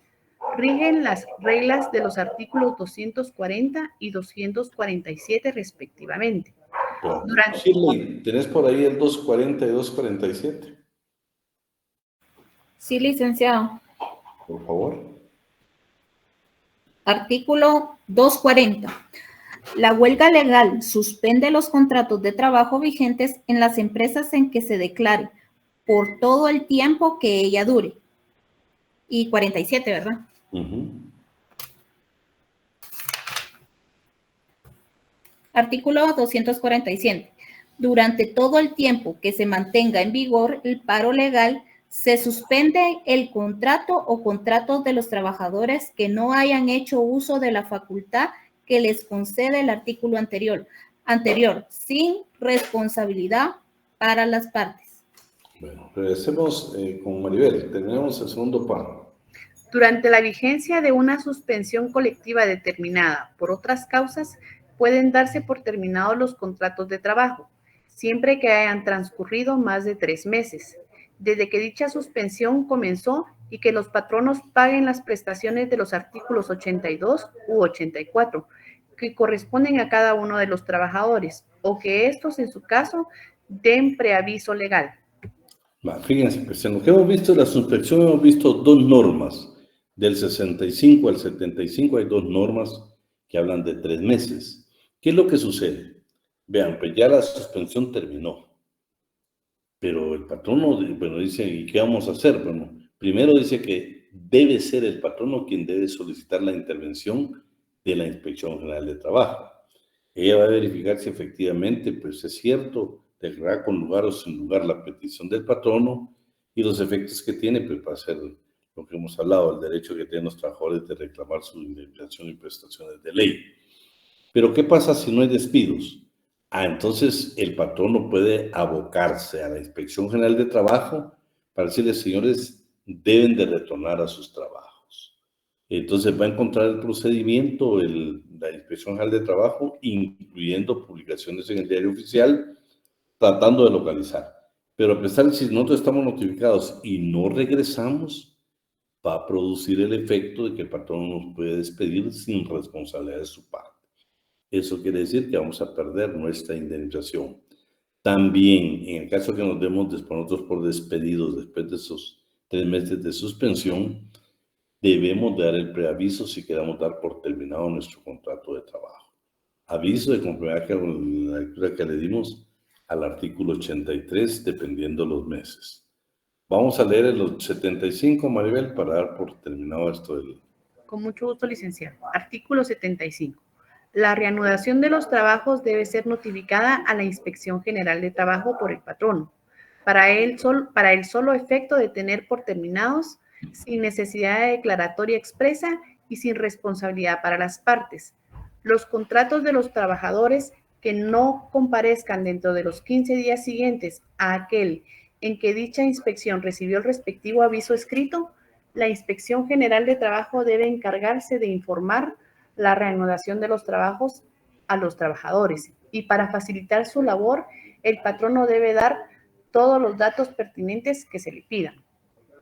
S11: rigen las reglas de los artículos 240 y 247 respectivamente.
S1: Shirley, ¿tenés por ahí el 240 y 247?
S6: Sí, licenciado.
S1: Por favor.
S6: Artículo 240. La huelga legal suspende los contratos de trabajo vigentes en las empresas en que se declare por todo el tiempo que ella dure. Y 47, ¿verdad? Artículo 247. Durante todo el tiempo que se mantenga en vigor el paro legal, se suspende el contrato o contratos de los trabajadores que no hayan hecho uso de la facultad que les concede el artículo anterior, sin responsabilidad para las partes.
S1: Bueno, regresemos con Maribel. Tenemos el segundo párrafo.
S11: Durante la vigencia de una suspensión colectiva determinada por otras causas, pueden darse por terminados los contratos de trabajo, siempre que hayan transcurrido más de 3 meses, desde que dicha suspensión comenzó y que los patronos paguen las prestaciones de los artículos 82 u 84, que corresponden a cada uno de los trabajadores, o que estos, en su caso, den preaviso legal.
S1: Fíjense, pues en lo que hemos visto de la suspensión, hemos visto 2 normas. Del 65 al 75 hay 2 normas que hablan de 3 meses. ¿Qué es lo que sucede? Vean, pues ya la suspensión terminó. Pero el patrono, bueno, dice, ¿y qué vamos a hacer? Bueno, primero dice que debe ser el patrono quien debe solicitar la intervención de la Inspección General de Trabajo. Ella va a verificar si efectivamente, pues es cierto, declarar con lugar o sin lugar la petición del patrono y los efectos que tiene, pues va a ser lo que hemos hablado, el derecho que tienen los trabajadores de reclamar su indemnización y prestaciones de ley. Pero ¿qué pasa si no hay despidos? Entonces el patrono puede abocarse a la Inspección General de Trabajo para decirles, señores, deben de retornar a sus trabajos. Entonces va a encontrar el procedimiento, la Inspección General de Trabajo, incluyendo publicaciones en el diario oficial, tratando de localizar. Pero a pesar de si nosotros estamos notificados y no regresamos, va a producir el efecto de que el patrono nos puede despedir sin responsabilidad de su parte. Eso quiere decir que vamos a perder nuestra indemnización. También, en el caso que nos demos nosotros por despedidos después de esos 3 meses de suspensión, debemos dar el preaviso si queremos dar por terminado nuestro contrato de trabajo. Aviso de conformidad con la lectura que le dimos al artículo 83, dependiendo los meses. Vamos a leer el 75, Maribel, para dar por terminado esto del...
S11: Con mucho gusto, licenciado. Artículo 75. La reanudación de los trabajos debe ser notificada a la Inspección General de Trabajo por el patrono, para el solo efecto de tener por terminados, sin necesidad de declaratoria expresa y sin responsabilidad para las partes, los contratos de los trabajadores que no comparezcan dentro de los 15 días siguientes a aquel en que dicha inspección recibió el respectivo aviso escrito. La Inspección General de Trabajo debe encargarse de informar la reanudación de los trabajos a los trabajadores y para facilitar su labor, el patrono debe dar todos los datos pertinentes que se le pidan.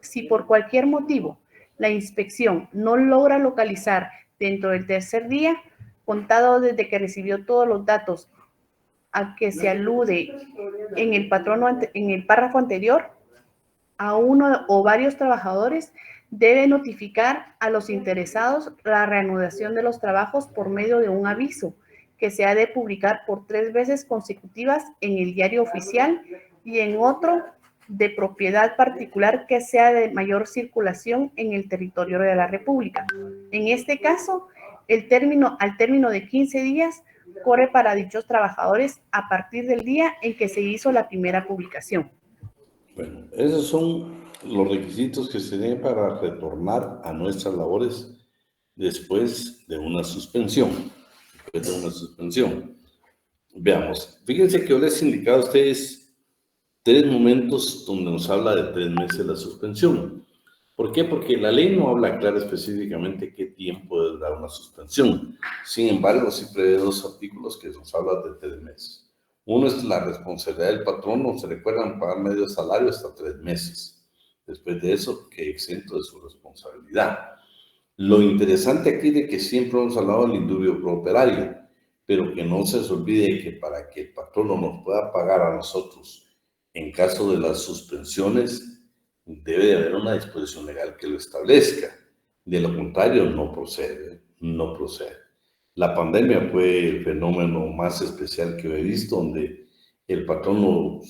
S11: Si por cualquier motivo la inspección no logra localizar dentro del tercer día, contado desde que recibió todos los datos a que se alude en el párrafo anterior, a uno o varios trabajadores debe notificar a los interesados la reanudación de los trabajos por medio de un aviso que se ha de publicar por 3 veces consecutivas en el diario oficial y en otro de propiedad particular que sea de mayor circulación en el territorio de la República. En este caso, al término de 15 días, corre para dichos trabajadores a partir del día en que se hizo la primera publicación.
S1: Bueno, esos son los requisitos que se tienen para retornar a nuestras labores después de una suspensión. Veamos, fíjense que yo les he indicado a ustedes 3 momentos donde nos habla de 3 meses la suspensión. ¿Por qué? Porque la ley no habla claro específicamente qué tiempo debe dar una suspensión. Sin embargo, sí prevé 2 artículos que nos hablan de 3 meses. Uno es la responsabilidad del patrono, se recuerdan pagar medio salario hasta 3 meses. Después de eso, que exento de su responsabilidad. Lo interesante aquí de que siempre hemos hablado del indubio pro operario, pero que no se les olvide que para que el patrono nos pueda pagar a nosotros en caso de las suspensiones, debe de haber una disposición legal que lo establezca. De lo contrario, no procede, no procede. La pandemia fue el fenómeno más especial que he visto, donde el patrono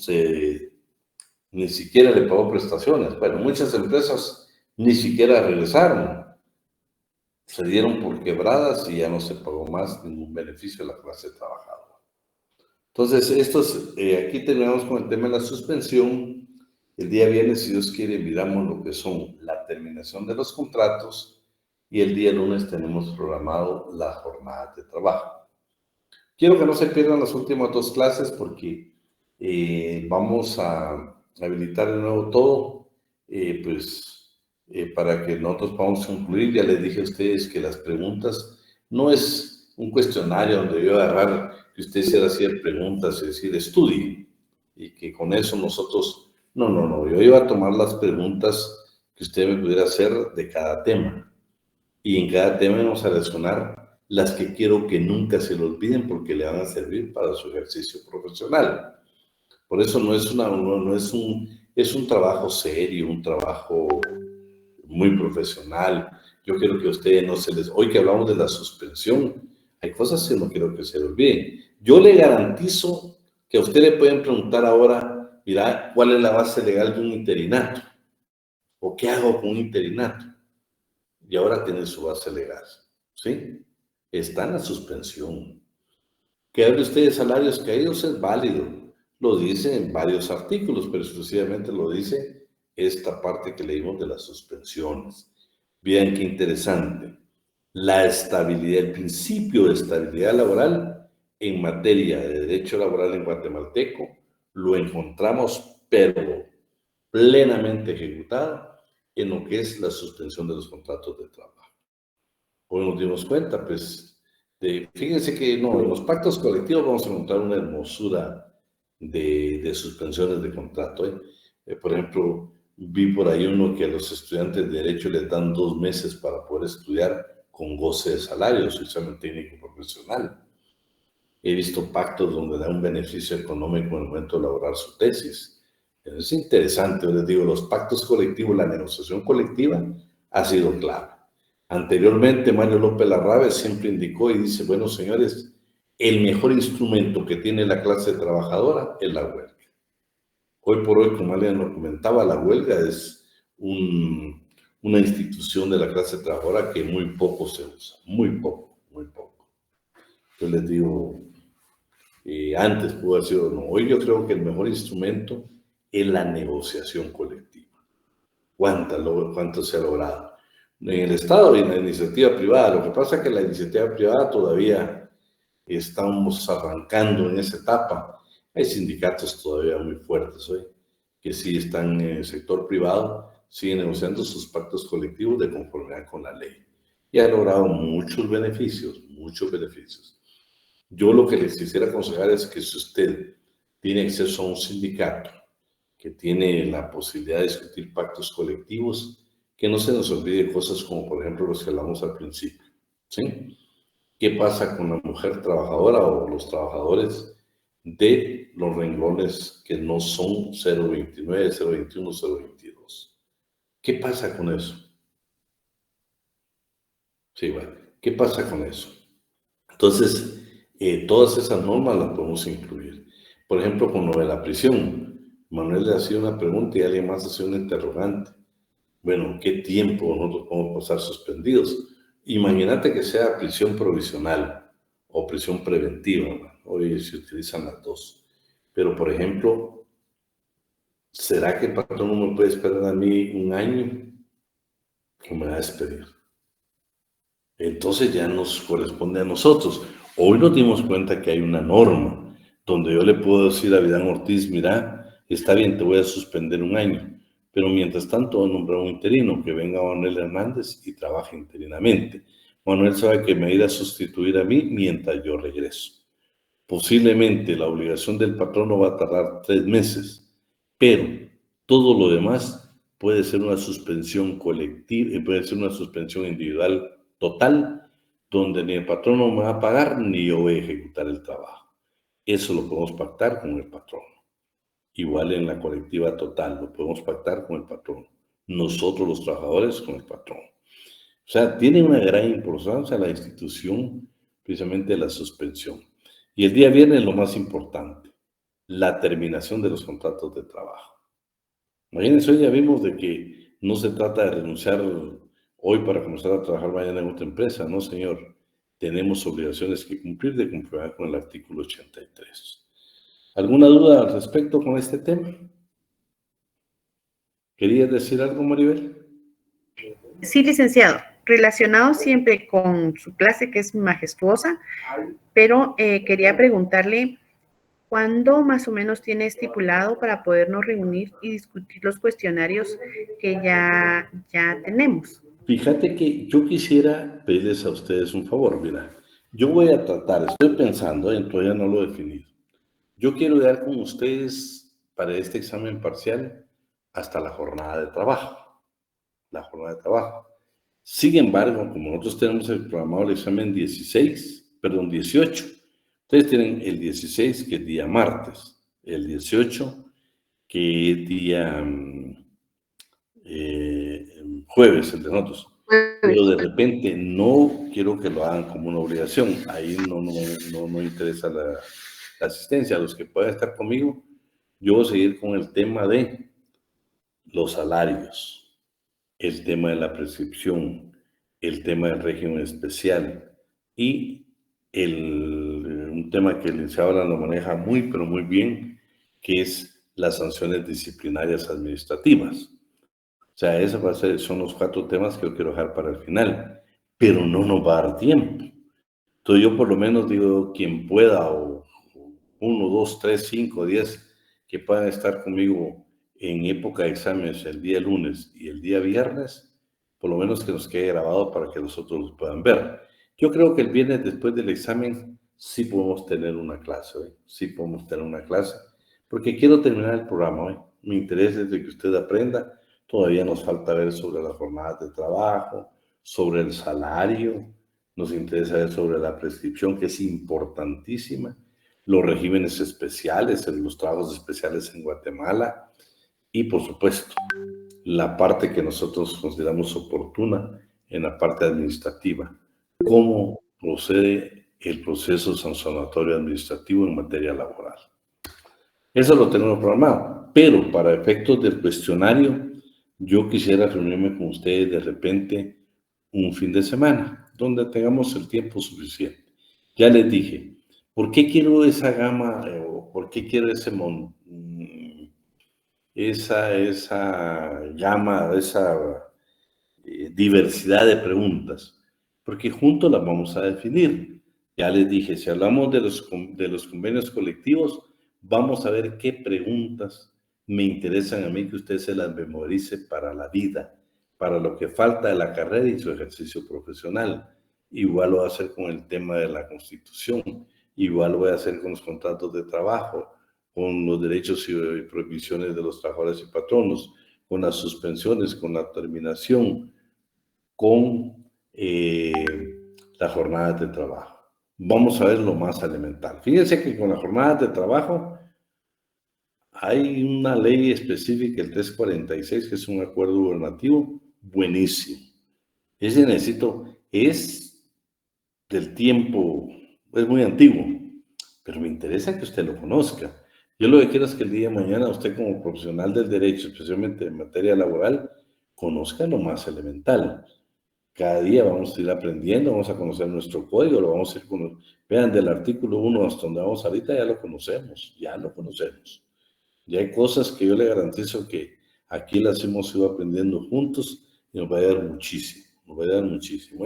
S1: ni siquiera le pagó prestaciones. Bueno, muchas empresas ni siquiera regresaron. Se dieron por quebradas y ya no se pagó más ningún beneficio de la clase trabajadora. Entonces, aquí terminamos con el tema de la suspensión. El día viernes, si Dios quiere, miramos lo que son la terminación de los contratos y el día lunes tenemos programado las jornadas de trabajo. Quiero que no se pierdan las últimas 2 clases porque vamos a habilitar de nuevo todo, para que nosotros podamos concluir. Ya les dije a ustedes que las preguntas no es un cuestionario donde yo agarrar que usted hiciera hacer preguntas, es decir, estudie, y que con eso nosotros... No, yo iba a tomar las preguntas que usted me pudiera hacer de cada tema, y en cada tema vamos a seleccionar las que quiero que nunca se le olviden porque le van a servir para su ejercicio profesional. Por eso es un trabajo serio, un trabajo muy profesional. Yo quiero que a ustedes no se les... Hoy que hablamos de la suspensión, hay cosas que no quiero que se le olviden. Yo le garantizo que a usted le pueden preguntar ahora, mira, ¿cuál es la base legal de un interinato? ¿O qué hago con un interinato? Y ahora tiene su base legal, ¿sí? Está en la suspensión. Que hable usted de salarios caídos es válido. Lo dice en varios artículos, pero exclusivamente lo dice esta parte que leímos de las suspensiones. Vean qué interesante. La estabilidad, el principio de estabilidad laboral en materia de derecho laboral en guatemalteco lo encontramos, pero plenamente ejecutado en lo que es la suspensión de los contratos de trabajo. Hoy nos dimos cuenta, pues, fíjense que en los pactos colectivos vamos a encontrar una hermosura de suspensiones de contrato. Por ejemplo, vi por ahí uno que a los estudiantes de Derecho les dan 2 meses para poder estudiar con goce de salario, su examen técnico profesional. He visto pactos donde da un beneficio económico en el momento de elaborar su tesis. Es interesante, les digo, los pactos colectivos, la negociación colectiva ha sido clave. Anteriormente, Mario López Larrabe siempre indicó y dice, bueno, señores, el mejor instrumento que tiene la clase trabajadora es la huelga. Hoy por hoy, como alguien nos comentaba, la huelga es una institución de la clase trabajadora que muy poco se usa, muy poco, muy poco. Yo les digo, antes pudo haber sido no, hoy yo creo que el mejor instrumento es la negociación colectiva. ¿Cuánto se ha logrado? En el Estado y en la iniciativa privada. Lo que pasa es que la iniciativa privada todavía estamos arrancando en esa etapa. Hay sindicatos todavía muy fuertes hoy, que sí están en el sector privado, siguen negociando sus pactos colectivos de conformidad con la ley. Y han logrado muchos beneficios, muchos beneficios. Yo lo que les quisiera aconsejar es que si usted tiene acceso a un sindicato, que tiene la posibilidad de discutir pactos colectivos, que no se nos olvide cosas como, por ejemplo, los que hablamos al principio, ¿sí? ¿Qué pasa con la mujer trabajadora o los trabajadores de los renglones que no son 029, 021, 022? ¿Qué pasa con eso? Sí, bueno, ¿qué pasa con eso? Entonces, todas esas normas las podemos incluir. Por ejemplo, con lo de la prisión, Manuel le hacía una pregunta y alguien más hacía una interrogante. Bueno, ¿qué tiempo nosotros podemos pasar suspendidos? Imagínate que sea prisión provisional o prisión preventiva, ¿no? Hoy se utilizan las dos. Pero, por ejemplo, ¿será que el patrón no me puede esperar a mí un año? ¿O me va a despedir? Entonces ya nos corresponde a nosotros. Hoy nos dimos cuenta que hay una norma donde yo le puedo decir a Vidán Ortiz, mira, está bien, te voy a suspender un año, pero mientras tanto voy a nombrar un interino, que venga Manuel Hernández y trabaje interinamente. Manuel sabe que me va a ir a sustituir a mí mientras yo regreso. Posiblemente la obligación del patrono va a tardar 3 meses, pero todo lo demás puede ser una suspensión colectiva, puede ser una suspensión individual total, donde ni el patrono me va a pagar ni yo voy a ejecutar el trabajo. Eso lo podemos pactar con el patrono. Igual en la colectiva total, lo podemos pactar con el patrono. Nosotros los trabajadores con el patrono. O sea, tiene una gran importancia la institución, precisamente la suspensión. Y el día viernes lo más importante, la terminación de los contratos de trabajo. Imagínense, hoy ya vimos de que no se trata de renunciar hoy para comenzar a trabajar mañana en otra empresa. No, señor. Tenemos obligaciones que cumplir de conformidad con el artículo 83. ¿Alguna duda al respecto con este tema? ¿Querías decir algo, Maribel?
S11: Sí, licenciado. Relacionado siempre con su clase, que es majestuosa, pero quería preguntarle cuándo más o menos tiene estipulado para podernos reunir y discutir los cuestionarios que ya tenemos.
S1: Fíjate que yo quisiera pedirles a ustedes un favor. Mira, yo voy a tratar, estoy pensando, todavía no lo he definido. Yo quiero dar con ustedes para este examen parcial hasta la jornada de trabajo. La jornada de trabajo. Sin embargo, como nosotros tenemos el programado el examen 18, ustedes tienen el 16, que es día martes, el 18, que es día jueves, el de nosotros. Pero de repente no quiero que lo hagan como una obligación. Ahí no interesa la asistencia. A los que puedan estar conmigo, yo voy a seguir con el tema de los salarios, el tema de la prescripción, el tema del régimen especial y un tema que el licenciado lo maneja muy, pero muy bien, que es las sanciones disciplinarias administrativas. O sea, esos son los 4 temas que yo quiero dejar para el final, pero no nos va a dar tiempo. Entonces yo por lo menos digo, quien pueda, o 1, 2, 3, 5, 10, que puedan estar conmigo en época de exámenes el día lunes y el día viernes, por lo menos que nos quede grabado para que nosotros lo puedan ver. Yo creo que el viernes después del examen sí podemos tener una clase, sí podemos tener una clase, porque quiero terminar el programa hoy. Mi interés es de que usted aprenda. Todavía nos falta ver sobre las jornadas de trabajo, sobre el salario, nos interesa ver sobre la prescripción, que es importantísima, los regímenes especiales, los trabajos especiales en Guatemala y, por supuesto, la parte que nosotros consideramos oportuna en la parte administrativa. ¿Cómo procede el proceso sancionatorio administrativo en materia laboral? Eso lo tenemos programado, pero para efectos del cuestionario, yo quisiera reunirme con ustedes de repente un fin de semana, donde tengamos el tiempo suficiente. Ya les dije, ¿por qué quiero esa gama o por qué quiero esa gama, esa diversidad de preguntas? Porque juntos las vamos a definir. Ya les dije, si hablamos de los convenios colectivos, vamos a ver qué preguntas me interesan a mí que usted se las memorice para la vida, para lo que falta de la carrera y su ejercicio profesional. Igual lo voy a hacer con el tema de la Constitución, igual lo voy a hacer con los contratos de trabajo, con los derechos y prohibiciones de los trabajadores y patronos, con las suspensiones, con la terminación, con las jornadas de trabajo. Vamos a ver lo más elemental. Fíjense que con las jornadas de trabajo hay una ley específica, el 346, que es un acuerdo gubernativo buenísimo. Ese es del tiempo, es muy antiguo, pero me interesa que usted lo conozca. Yo lo que quiero es que el día de mañana usted como profesional del derecho, especialmente en materia laboral, conozca lo más elemental. Cada día vamos a ir aprendiendo, vamos a conocer nuestro código, lo vamos a ir conociendo. Vean, del artículo 1 hasta donde vamos ahorita ya lo conocemos, Ya hay cosas que yo le garantizo que aquí las hemos ido aprendiendo juntos y nos va a ayudar muchísimo,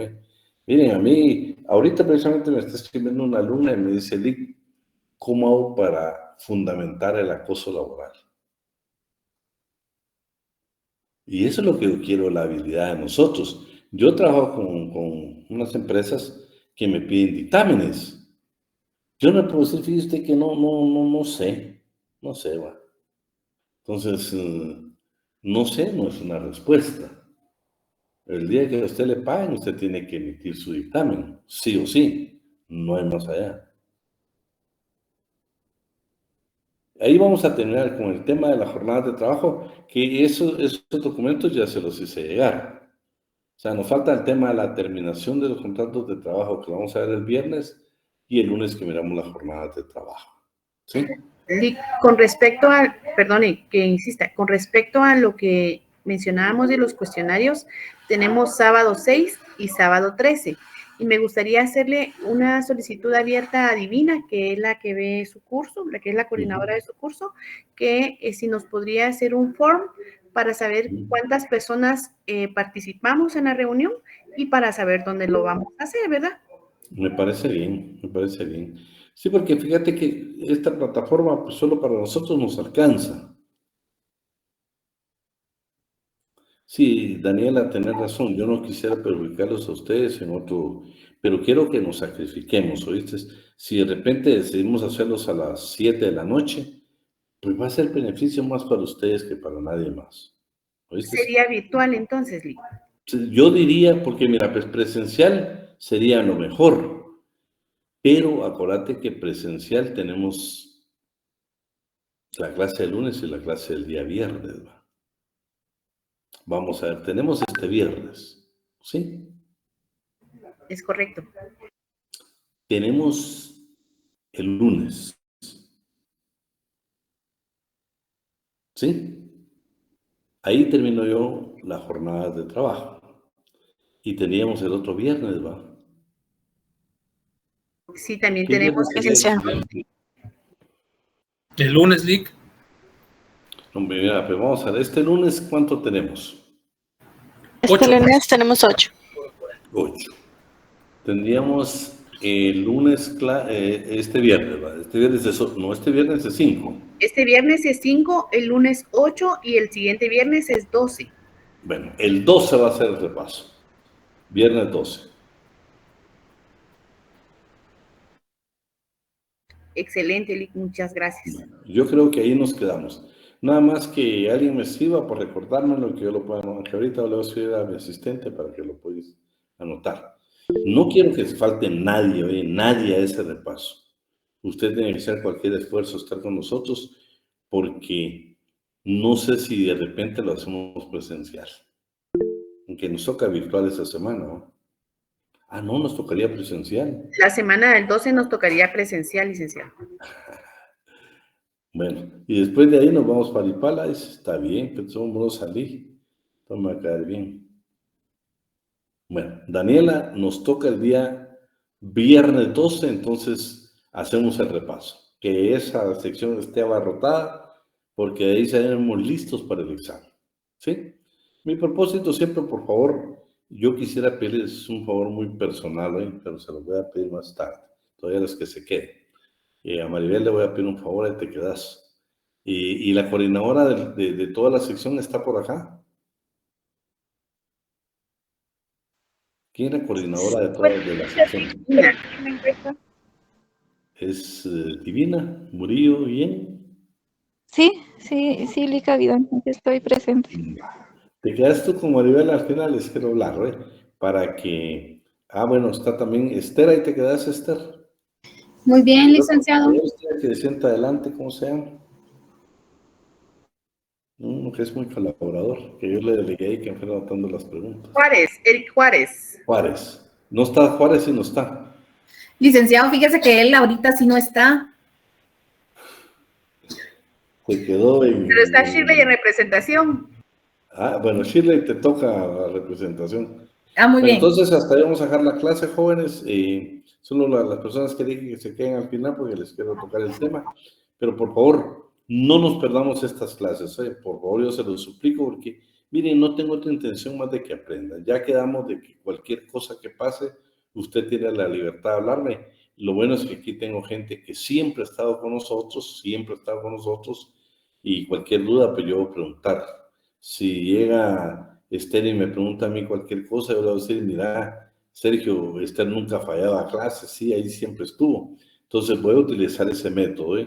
S1: Miren, a mí, ahorita precisamente me está escribiendo una alumna y me dice, Lick, ¿cómo hago para fundamentar el acoso laboral? Y eso es lo que yo quiero, la habilidad de nosotros. Yo trabajo con unas empresas que me piden dictámenes. Yo no puedo decir, fíjese usted que no sé, va. Entonces, no sé, no es una respuesta. El día que a usted le paguen, usted tiene que emitir su dictamen, sí o sí, no hay más allá. Ahí vamos a terminar con el tema de las jornadas de trabajo, que esos documentos ya se los hice llegar. O sea, nos falta el tema de la terminación de los contratos de trabajo, que lo vamos a ver el viernes, y el lunes que miramos las jornadas de trabajo. ¿Sí?
S11: Y con respecto a, perdone, que insista, con respecto a lo que mencionábamos de los cuestionarios, tenemos sábado 6 y sábado 13. Y me gustaría hacerle una solicitud abierta a Divina, que es la que ve su curso, la que es la coordinadora de su curso, que si nos podría hacer un form para saber cuántas personas participamos en la reunión y para saber dónde lo vamos a hacer, ¿verdad?
S1: Me parece bien. Sí, porque fíjate que esta plataforma pues, solo para nosotros nos alcanza. Sí, Daniela, tenés razón. Yo no quisiera perjudicarlos a ustedes en otro, pero quiero que nos sacrifiquemos, ¿oíste? Si de repente decidimos hacerlos a las 7 de la noche, pues va a ser beneficio más para ustedes que para nadie más. ¿Oíste?
S11: Sería virtual entonces, Lick.
S1: Yo diría, porque mira, pues presencial sería lo mejor, pero acuérdate que presencial tenemos la clase del lunes y la clase del día viernes, ¿va? Vamos a ver, tenemos este viernes, ¿sí?
S11: Es correcto.
S1: Tenemos el lunes, ¿sí? Ahí termino yo la jornada de trabajo. Y teníamos el otro viernes, ¿va?
S11: Sí, también tenemos presencial.
S10: El lunes, Lick.
S1: Hombre, mira, pues vamos a ver, este lunes, ¿cuánto tenemos?
S15: Este lunes tenemos 8.
S1: 8. Tendríamos el lunes, este viernes, ¿va? Este viernes es 5.
S11: Este viernes es 5, el lunes 8 y el siguiente viernes es 12.
S1: Bueno, el 12 va a ser el repaso. Viernes 12.
S11: Excelente, Lick, muchas gracias.
S1: Yo creo que ahí nos quedamos. Nada más que alguien me escriba por recordármelo, que yo lo pueda anotar. Que ahorita le voy a escribir a mi asistente para que lo puedas anotar. No quiero que falte nadie, nadie a ese repaso. Usted tiene que hacer cualquier esfuerzo, estar con nosotros, porque no sé si de repente lo hacemos presencial. que nos toca virtual esta semana, ¿no? Ah, no, nos tocaría presencial.
S11: La semana del 12 nos tocaría presencial, licenciado.
S1: Bueno, y después de ahí nos vamos para Ipala, está bien, pero somos salí, toma a caer bien. Bueno, Daniela, nos toca el día viernes 12, entonces hacemos el repaso. Que esa sección esté abarrotada, porque ahí seremos listos para el examen. ¿Sí? Mi propósito siempre, por favor, yo quisiera pedirles un favor muy personal hoy, pero se los voy a pedir más tarde. Todavía los que se queden. A Maribel le voy a pedir un favor, ahí te quedas. Y la coordinadora de toda la sección está por acá. ¿Quién es la coordinadora de toda la sección? ¿Es Divina? ¿Murillo? ¿Bien?
S16: Sí, Lica Vidal, estoy presente.
S1: Te quedas tú con Maribel, al final les quiero hablar, ¿eh? Para que... Ah, bueno, está también Esther, ahí te quedas, Esther.
S17: Muy bien, licenciado.
S1: Que se sienta adelante, ¿cómo se llama? Que es muy colaborador, que yo le delegué y que me fue anotando las preguntas.
S11: Juárez, Eric Juárez.
S1: Juárez. No está Juárez, sí no está.
S17: Licenciado, fíjese que él ahorita sí no está.
S1: Se quedó en...
S11: Pero está Shirley en representación.
S1: Ah, bueno, Shirley, te toca la representación.
S17: Ah, muy bien.
S1: Entonces, hasta ahí vamos a dejar la clase, jóvenes. Solo las personas que dije que se queden al final porque les quiero tocar el tema. Pero, por favor, no nos perdamos estas clases. Por favor, yo se los suplico porque, miren, no tengo otra intención más de que aprendan. Ya quedamos de que cualquier cosa que pase, usted tiene la libertad de hablarme. Lo bueno es que aquí tengo gente que siempre ha estado con nosotros, y cualquier duda, pues yo voy a preguntar. Si llega Esther y me pregunta a mí cualquier cosa, yo le voy a decir, mira, Sergio, Esther nunca fallaba a clases, sí, ahí siempre estuvo. Entonces voy a utilizar ese método,